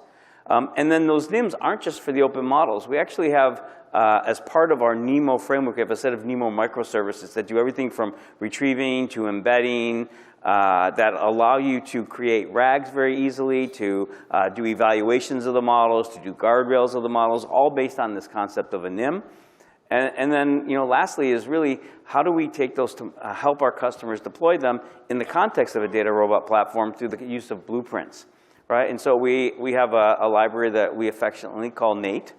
And then those NIMs aren't just for the open models. We actually have, as part of our NeMo framework, we have a set of NeMo microservices that do everything from retrieving to embedding, that allow you to create RAGs very easily, to do evaluations of the models, to do guardrails of the models, all based on this concept of a NIM. And then, lastly is really how do we take those to help our customers deploy them in the context of a data robot platform through the use of blueprints, right? And so we have a library that we affectionately call NATE.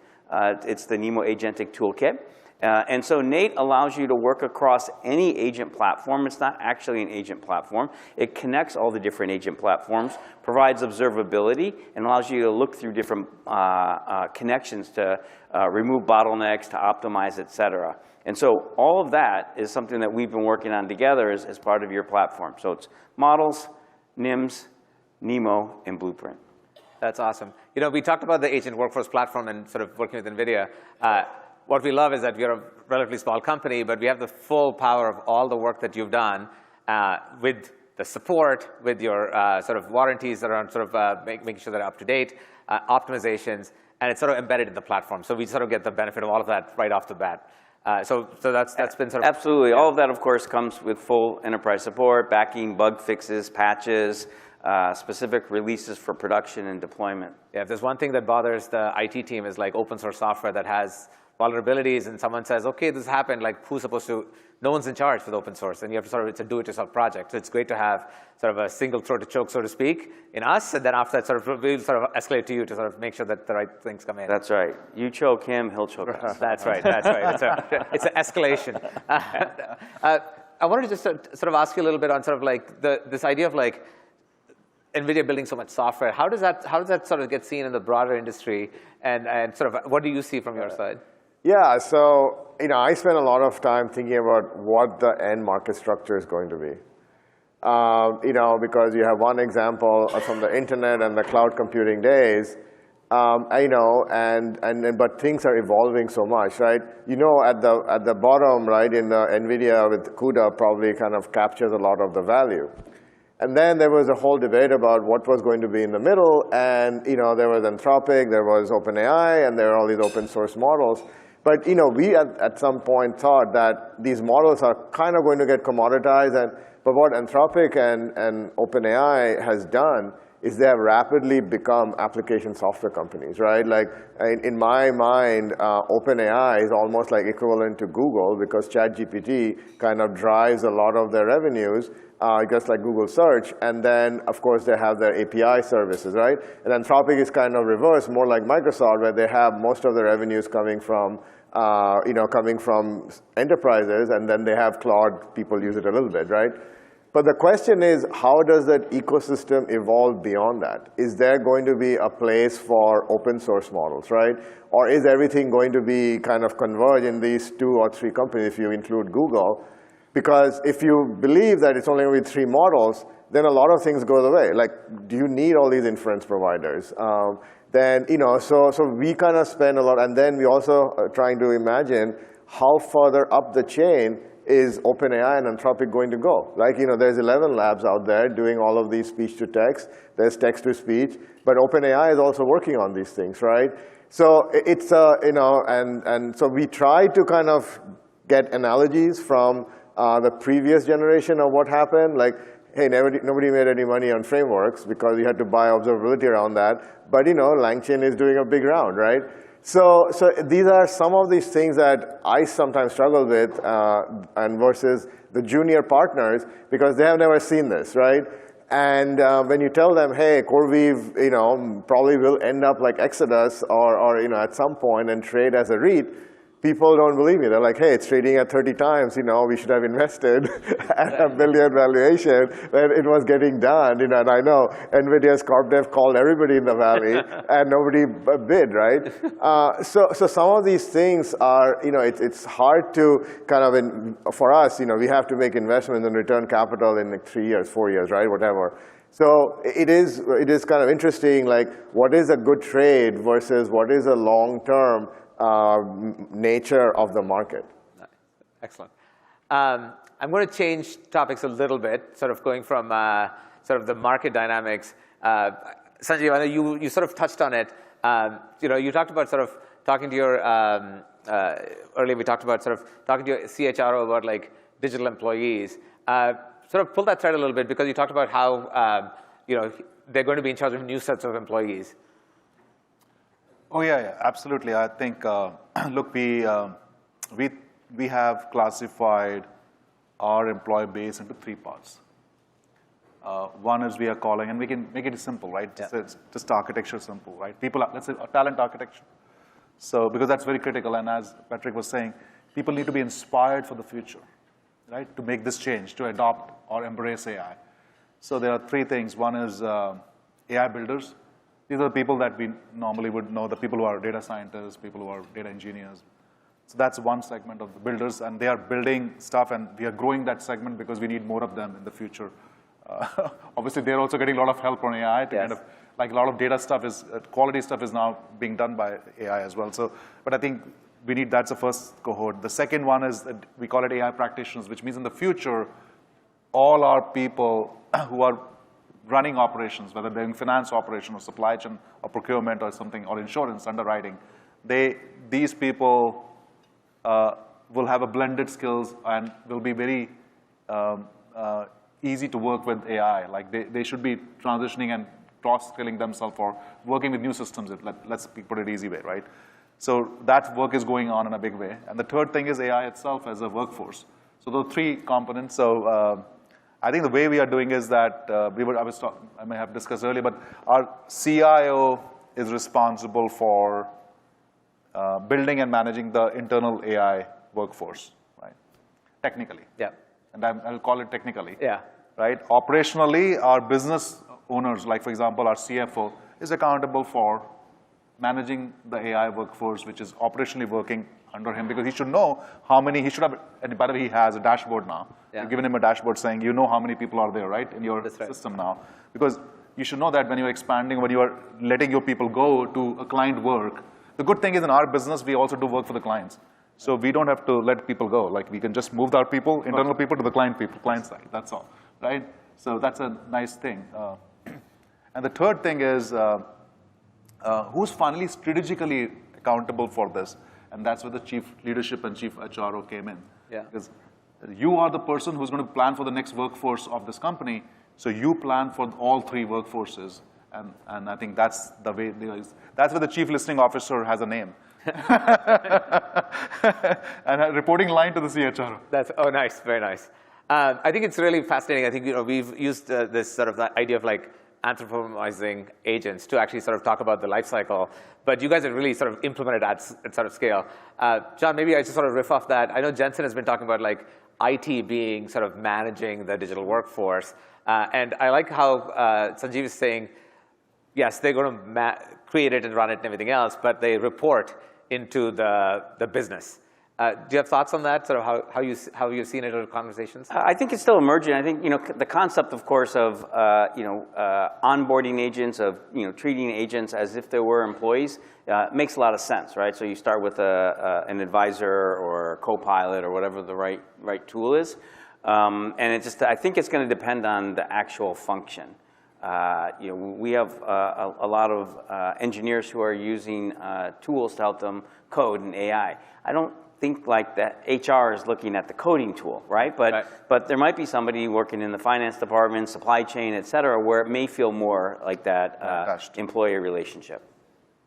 It's the NeMo Agentic Toolkit. And so NATE allows you to work across any agent platform. It's not actually an agent platform. It connects all the different agent platforms, provides observability, and allows you to look through different connections to remove bottlenecks, to optimize, et cetera. And so all of that is something that we've been working on together as part of your platform. So it's models, NIMs, NeMo, and Blueprint. That's awesome. We talked about the agent workforce platform and sort of working with NVIDIA. What we love is that we're a relatively small company, but we have the full power of all the work that you've done with the support, with your sort of warranties around sort of making sure they're up to date, optimizations, and it's sort of embedded in the platform. So we sort of get the benefit of all of that right off the bat. So that's been sort of... Absolutely. All of that, of course, comes with full enterprise support, backing, bug fixes, patches, specific releases for production and deployment. Yeah, if there's one thing that bothers the IT team is like open source software that has vulnerabilities, and someone says, okay, this happened, like who's supposed to, no one's in charge for the open source, and you have to sort of, it's a do-it-yourself project. So it's great to have sort of a single throat to choke, so to speak, in us, and then after that, sort of, we'll sort of escalate to you to sort of make sure that the right things come in. That's right. You choke him, he'll choke us. That's right, that's right. It's an escalation. I wanted to just sort of ask you a little bit on sort of like this idea of like NVIDIA building so much software. How does that sort of get seen in the broader industry, and sort of what do you see from your side? Yeah, so I spend a lot of time thinking about what the end market structure is going to be. Because you have one example from the internet and the cloud computing days, but things are evolving so much, right? At the bottom, right, in the NVIDIA with CUDA probably kind of captures a lot of the value. And then there was a whole debate about what was going to be in the middle, and there was Anthropic, there was OpenAI, and there are all these open source models. But we at some point thought that these models are kind of going to get commoditized, but what Anthropic and OpenAI has done is they have rapidly become application software companies, right? Like in my mind, OpenAI is almost like equivalent to Google because ChatGPT kind of drives a lot of their revenues, just like Google search. And then, of course, they have their API services, right? And Anthropic is kind of reverse, more like Microsoft, where they have most of their revenues coming from enterprises, and then they have Claude, people use it a little bit, right? But the question is, how does that ecosystem evolve beyond that? Is there going to be a place for open source models, right? Or is everything going to be kind of converge in these 2 or 3 companies if you include Google? Because if you believe that it's only going to be 3 models, then a lot of things go away. Like, do you need all these inference providers? Then, so we kind of spend a lot, and then we also are trying to imagine how further up the chain is OpenAI and Anthropic going to go? Like, there's 11 labs out there doing all of these speech to text. There's text to speech. But OpenAI is also working on these things, right? So it's, and so we try to kind of get analogies from the previous generation of what happened. Like, hey, nobody made any money on frameworks because you had to buy observability around that. But, LangChain is doing a big round, right? So these are some of these things that I sometimes struggle with, and versus the junior partners, because they have never seen this, right? And when you tell them, hey, CoreWeave, probably will end up like Exodus or at some point and trade as a REIT, people don't believe me. They're like, hey, it's trading at 30 times. We should have invested at $1 billion valuation when it was getting done. And I know NVIDIA's corp dev called everybody in the valley, and nobody bid, right? So some of these things are, it's hard to kind of, for us, we have to make investments and return capital in like 3 years, 4 years, right? Whatever. So it is kind of interesting, like what is a good trade versus what is a long-term nature of the market. Excellent. I'm going to change topics a little bit, sort of going from sort of the market dynamics. Sanjeev, I know you sort of touched on it. You talked about sort of talking to your, earlier we talked about sort of talking to your CHRO about like digital employees. Sort of pull that thread a little bit because you talked about how, they're going to be in charge of new sets of employees. Oh yeah, absolutely. I think, look, we have classified our employee base into 3 parts. One is we are calling, and we can make it simple, right? Yeah. Just architecture simple, right? People, let's say talent architecture. So, because that's very critical, and as Patrick was saying, people need to be inspired for the future, right? To make this change, to adopt or embrace AI. So there are 3 things. One is AI builders. These are the people that we normally would know, the people who are data scientists, people who are data engineers. So that's one segment of the builders, and they are building stuff, and we are growing that segment because we need more of them in the future. Obviously, they're also getting a lot of help from AI to kind of, like a lot of data stuff is, quality stuff is now being done by AI as well. So, but I think we need, that's the first cohort. The second one is, we call it AI practitioners, which means in the future, all our people who are running operations, whether they're in finance operation or supply chain or procurement or something, or insurance, underwriting, these people will have a blended skills and will be very easy to work with AI. Like they should be transitioning and cross-skilling themselves or working with new systems, let's put it easy way, right? So that work is going on in a big way. And the third thing is AI itself as a workforce. So those 3 components. So I think the way we are doing is that I may have discussed earlier, but our CIO is responsible for building and managing the internal AI workforce, right? Technically. Yeah. And I'll call it technically. Yeah. Right? Operationally, our business owners, like for example, our CFO, is accountable for managing the AI workforce, which is operationally working under him, because he should know how many, he should have, and by the way, he has a dashboard now. Yeah. You've given him a dashboard saying, you know how many people are there, right, in your system now. Because you should know that when you're expanding, when you are letting your people go to a client work, the good thing is in our business, we also do work for the clients. So we don't have to let people go. Like we can just move our people, internal people, to the client side. That's all, right? So that's a nice thing. And the third thing is who's finally strategically accountable for this? And that's where the chief leadership and chief HRO came in. Yeah. Because you are the person who's going to plan for the next workforce of this company. So you plan for all 3 workforces. And I think that's the way, that's where the chief listening officer has a name. And a reporting line to the CHRO. That's, oh, nice, very nice. I think it's really fascinating. I think we've used this sort of the idea of like anthropomorphizing agents to actually sort of talk about the life cycle. But you guys have really sort of implemented at sort of scale. John, maybe I just sort of riff off that. I know Jensen has been talking about like IT being sort of managing the digital workforce. And I like how Sanjeev is saying, yes, they're going to create it and run it and everything else, but they report into the business. Do you have thoughts on that, sort of how you've seen it in conversations? I think it's still emerging. I think, the concept, of course, of, onboarding agents, of, treating agents as if they were employees makes a lot of sense, right? So you start with an advisor or a co-pilot or whatever the right tool is. And I think it's going to depend on the actual function. We have a lot of engineers who are using tools to help them code in AI. I don't think like that HR is looking at the coding tool, right? But there might be somebody working in the finance department, supply chain, et cetera, where it may feel more like that employee relationship.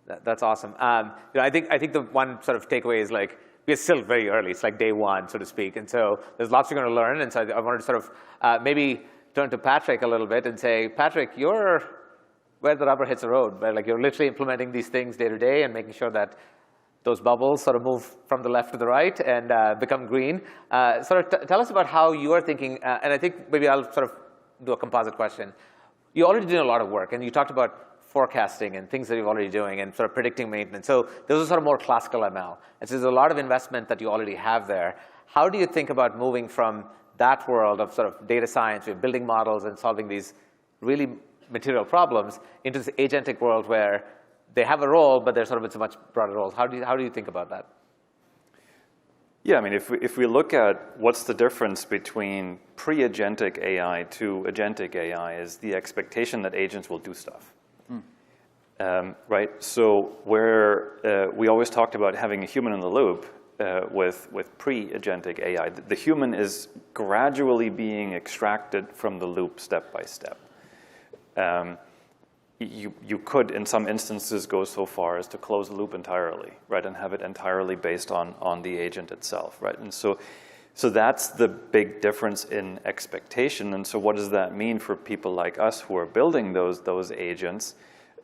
That's awesome. I think the one sort of takeaway is like, we're still very early. It's like day one, so to speak. And so there's lots you're going to learn. And so I wanted to sort of maybe turn to Patrick a little bit and say, Patrick, you're where the rubber hits the road, where like you're literally implementing these things day to day and making sure that those bubbles sort of move from the left to the right and become green. Tell us about how you are thinking, and I think maybe I'll sort of do a composite question. You're already doing a lot of work, and you talked about forecasting and things that you're already doing and sort of predicting maintenance. So those are sort of more classical ML. And so there's a lot of investment that you already have there. How do you think about moving from that world of sort of data science, we're building models and solving these really material problems into this agentic world where they have a role, but they're sort of, it's a much broader role. How do you think about that? Yeah, I mean, if we look at what's the difference between pre-agentic AI to agentic AI is the expectation that agents will do stuff. Right? So where we always talked about having a human in the loop with pre-agentic AI, the human is gradually being extracted from the loop step by step. You could, in some instances, go so far as to close the loop entirely, right, and have it entirely based on the agent itself, right? And so that's the big difference in expectation. And so what does that mean for people like us who are building those agents?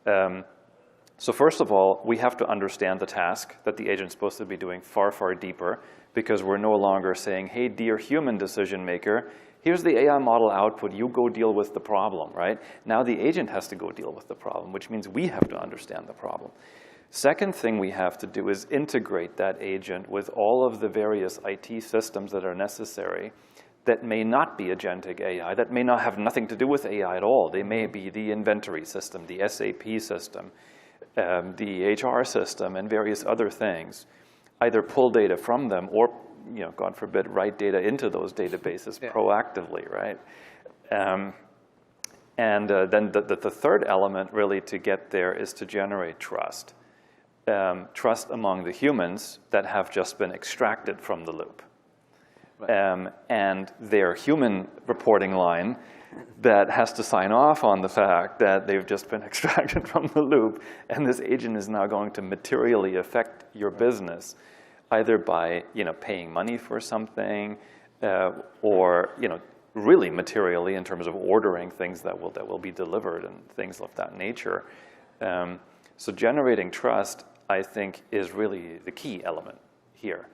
So first of all, we have to understand the task that the agent's supposed to be doing far, far deeper, because we're no longer saying, hey, dear human decision maker, here's the AI model output, you go deal with the problem, right? Now the agent has to go deal with the problem, which means we have to understand the problem. Second thing we have to do is integrate that agent with all of the various IT systems that are necessary that may not be agentic AI, that may not have nothing to do with AI at all. They may be the inventory system, the SAP system, the HR system, and various other things. Either pull data from them or, God forbid, write data into those databases proactively, right? And then the third element really to get there is to generate trust. Trust among the humans that have just been extracted from the loop. Right. And their human reporting line that has to sign off on the fact that they've just been extracted from the loop, and this agent is now going to materially affect your business, either by paying money for something, or really materially in terms of ordering things that will be delivered and things of that nature. So generating trust, I think, is really the key element here.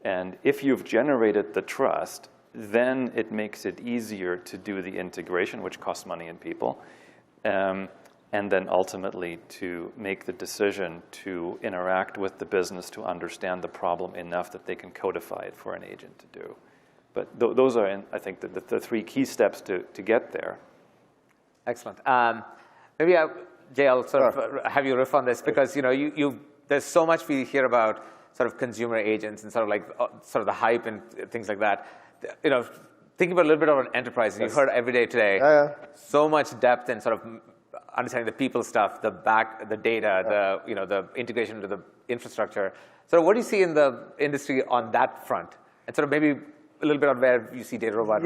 And if you've generated the trust, then it makes it easier to do the integration, which costs money and people, and then ultimately to make the decision to interact with the business to understand the problem enough that they can codify it for an agent to do. But those are, I think, the three key steps to get there. Excellent. Maybe, Jay, I'll sort of have you riff on this, because there's so much we hear about sort of consumer agents and sort of like the hype and things like that. Thinking about a little bit of an enterprise, and you've heard every day today, so much depth in sort of understanding the people stuff, the data, the integration into the infrastructure. So what do you see in the industry on that front? And sort of maybe a little bit on where you see data robot.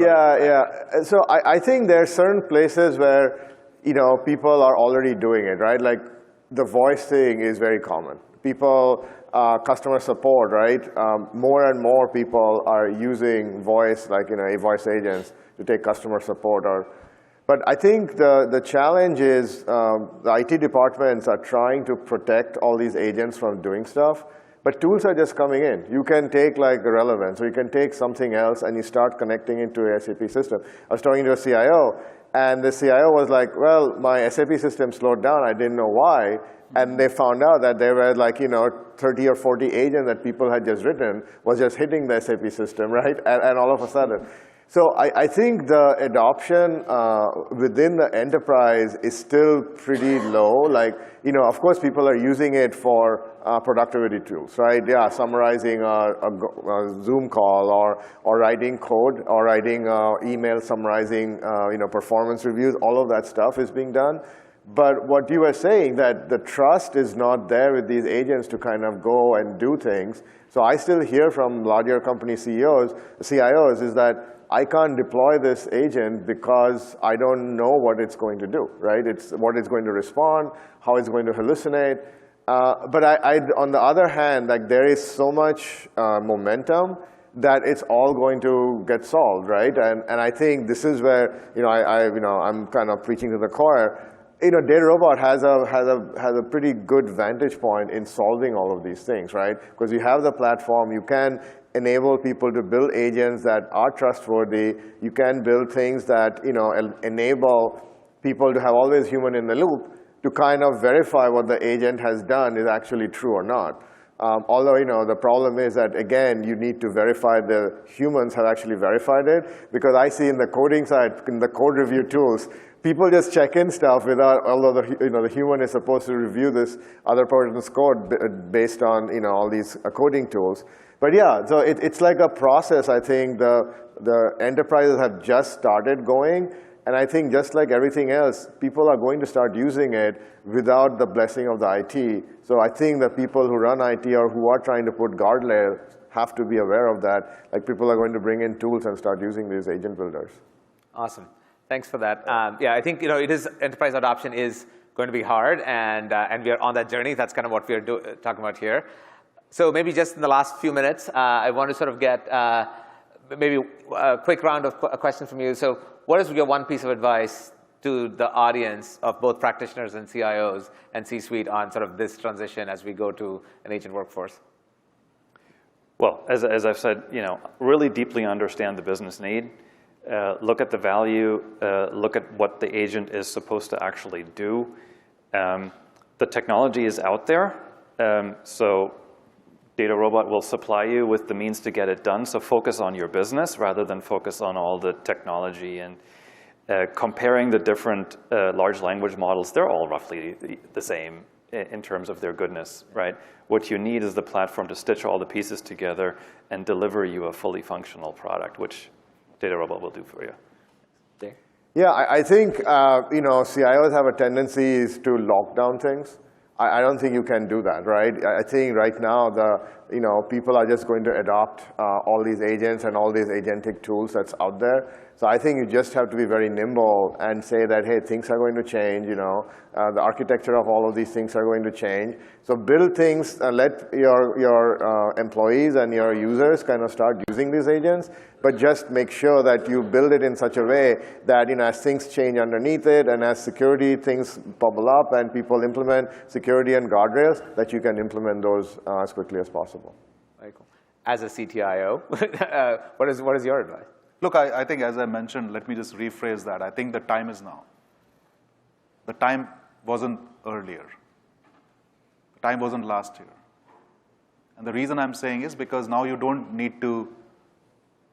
So I think there are certain places where people are already doing it, right? Like the voice thing is very common. People, customer support, right? More and more people are using voice, like voice agents to take customer support. But I think the challenge is the IT departments are trying to protect all these agents from doing stuff, but tools are just coming in. You can take like relevance, or you can take something else and you start connecting into a SAP system. I was talking to a CIO, and the CIO was like, well, my SAP system slowed down. I didn't know why. And they found out that there were like, 30 or 40 agents that people had just written was just hitting the SAP system, right? And all of a sudden. So I think the adoption within the enterprise is still pretty low. Like, of course, people are using it for productivity tools, right? Yeah, summarizing a Zoom call, or writing code, or writing email summarizing, performance reviews. All of that stuff is being done. But what you were saying, that the trust is not there with these agents to kind of go and do things. So I still hear from larger company CIOs, is that I can't deploy this agent because I don't know what it's going to do, right? It's what it's going to respond, how it's going to hallucinate. But on the other hand, like there is so much momentum that it's all going to get solved, right? And I think this is where, I'm kind of preaching to the choir. DataRobot has a pretty good vantage point in solving all of these things, right? Because you have the platform, you can enable people to build agents that are trustworthy. You can build things that enable people to have always human in the loop to kind of verify what the agent has done is actually true or not. Although, the problem is that, again, you need to verify the humans have actually verified it, because I see in the coding side, in the code review tools, people just check in stuff without, although the human is supposed to review this other person's code based on all these coding tools. But yeah, so it's like a process. I think the enterprises have just started going. And I think just like everything else, people are going to start using it without the blessing of the IT. So I think the people who run IT or who are trying to put guardrails have to be aware of that. Like, people are going to bring in tools and start using these agent builders. Awesome. Thanks for that. Yeah, I think enterprise adoption is going to be hard, and we are on that journey. That's kind of what we are talking about here. So maybe just in the last few minutes, I want to sort of get maybe a quick round of questions from you. So what is your one piece of advice to the audience of both practitioners and CIOs and C-suite on sort of this transition as we go to an agent workforce? Well, as I've said, really deeply understand the business need. Look at the value. Look at what the agent is supposed to actually do. The technology is out there, so DataRobot will supply you with the means to get it done. So focus on your business rather than focus on all the technology. And comparing the different large language models, they're all roughly the same in terms of their goodness, right? What you need is the platform to stitch all the pieces together and deliver you a fully functional product, which DataRobot will do for you. Yeah, I think CIOs have a tendency to lock down things. I don't think you can do that, right? I think right now people are just going to adopt all these agents and all these agentic tools that's out there. So I think you just have to be very nimble and say that, hey, things are going to change. The architecture of all of these things are going to change. So build things, let your employees and your users kind of start using these agents, but just make sure that you build it in such a way that as things change underneath it and as security things bubble up and people implement security and guardrails, that you can implement those as quickly as possible. Very cool. As a CTIO, what is your advice? Look, I think, as I mentioned, let me just rephrase that. I think the time is now. The time wasn't earlier. The time wasn't last year. And the reason I'm saying is because now you don't need to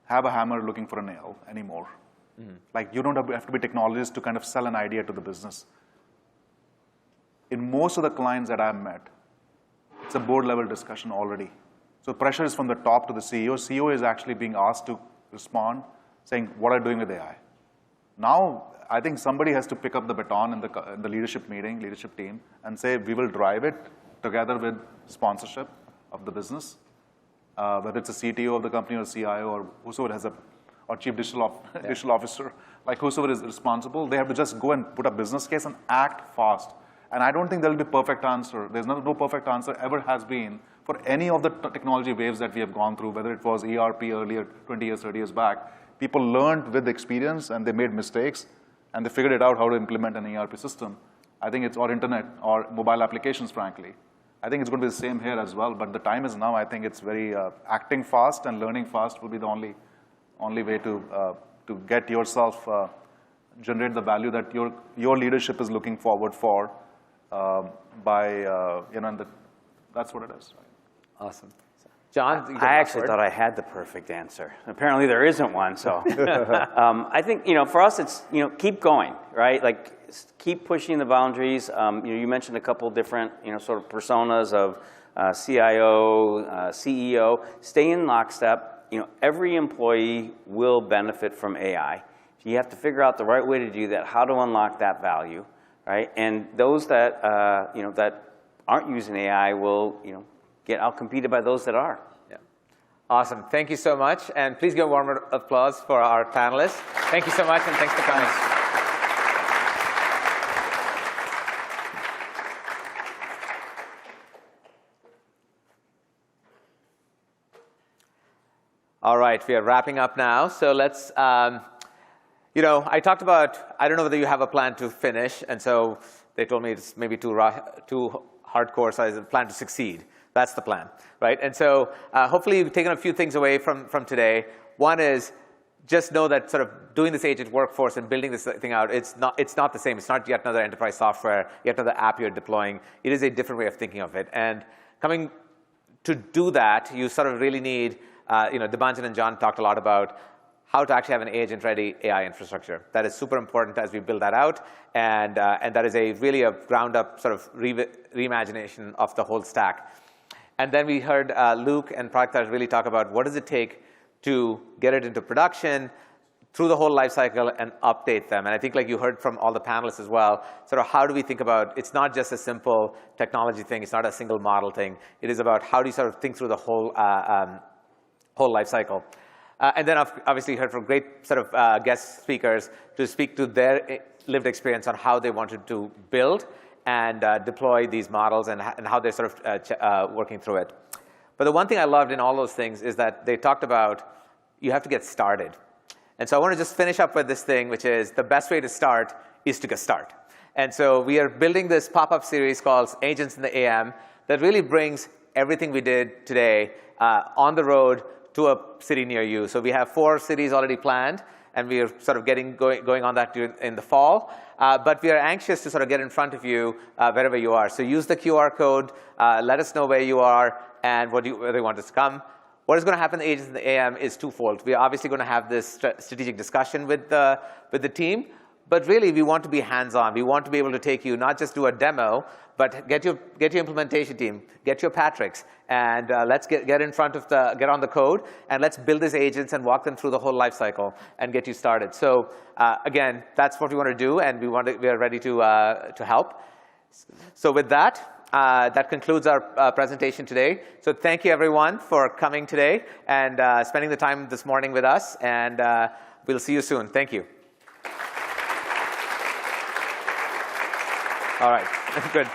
have a hammer looking for a nail anymore. Mm-hmm. Like, you don't have to be technologists to kind of sell an idea to the business. In most of the clients that I've met, it's a board-level discussion already. So pressure is from the top to the CEO. CEO is actually being asked to respond, saying, what are you doing with AI? Now, I think somebody has to pick up the baton in the leadership meeting, leadership team, and say, we will drive it together with sponsorship of the business, whether it's a CTO of the company or CIO or whosoever has or chief digital officer, like whosoever is responsible, they have to just go and put a business case and act fast. And I don't think there will be a perfect answer. There's no perfect answer ever has been for any of the technology waves that we have gone through, whether it was ERP earlier, 20 years, 30 years back. People learned with experience, and they made mistakes, and they figured it out how to implement an ERP system. I think it's, or internet, or mobile applications, frankly. I think it's going to be the same here as well, but the time is now. I think it's very, acting fast and learning fast will be the only way to get yourself, generate the value that your leadership is looking forward for that's what it is. Right? Awesome. John? I actually thought I had the perfect answer. Apparently there isn't one, so. I think, for us it's, keep going, right? Like, keep pushing the boundaries. You mentioned a couple different, sort of personas of CIO, CEO. Stay in lockstep. Every employee will benefit from AI. You have to figure out the right way to do that, how to unlock that value, right? And those that, that aren't using AI will, get outcompeted by those that are. Yeah. Awesome. Thank you so much. And please give a warm applause for our panelists. Thank you so much, and thanks for coming. All right, we are wrapping up now. So let's, I talked about, I don't know whether you have a plan to finish. And so they told me it's maybe too hardcore, so I plan to succeed. That's the plan, right? And so hopefully you've taken a few things away from today. One is just know that sort of doing this agent workforce and building this thing out, it's not the same. It's not yet another enterprise software, yet another app you're deploying. It is a different way of thinking of it. And coming to do that, you sort of really need, Debanjan and John talked a lot about how to actually have an agent-ready AI infrastructure. That is super important as we build that out, and that is really a ground-up sort of reimagination of the whole stack. And then we heard Luke and Praktar really talk about what does it take to get it into production through the whole lifecycle and update them. And I think like you heard from all the panelists as well, sort of how do we think about, it's not just a simple technology thing, it's not a single model thing. It is about how do you sort of think through the whole lifecycle. And then obviously heard from great sort of guest speakers to speak to their lived experience on how they wanted to build and deploy these models and how they're sort of working through it. But the one thing I loved in all those things is that they talked about you have to get started. And so I want to just finish up with this thing, which is the best way to start is to get started. And so we are building this pop-up series called Agents in the AM that really brings everything we did today on the road to a city near you. So we have 4 cities already planned, and we are sort of going on that in the fall. But we are anxious to sort of get in front of you wherever you are. So use the QR code, let us know where you are and whether you want us to come. What is going to happen in Agents in the AM is twofold. We are obviously going to have this strategic discussion with the team, but really we want to be hands-on. We want to be able to take you, not just do a demo, but get your implementation team, get your Patricks, and let's get in front of get on the code, and let's build these agents and walk them through the whole life cycle and get you started. So again, that's what we want to do, and we are ready to help. So with that, that concludes our presentation today. So thank you, everyone, for coming today and spending the time this morning with us. And we'll see you soon. Thank you. All right. Good.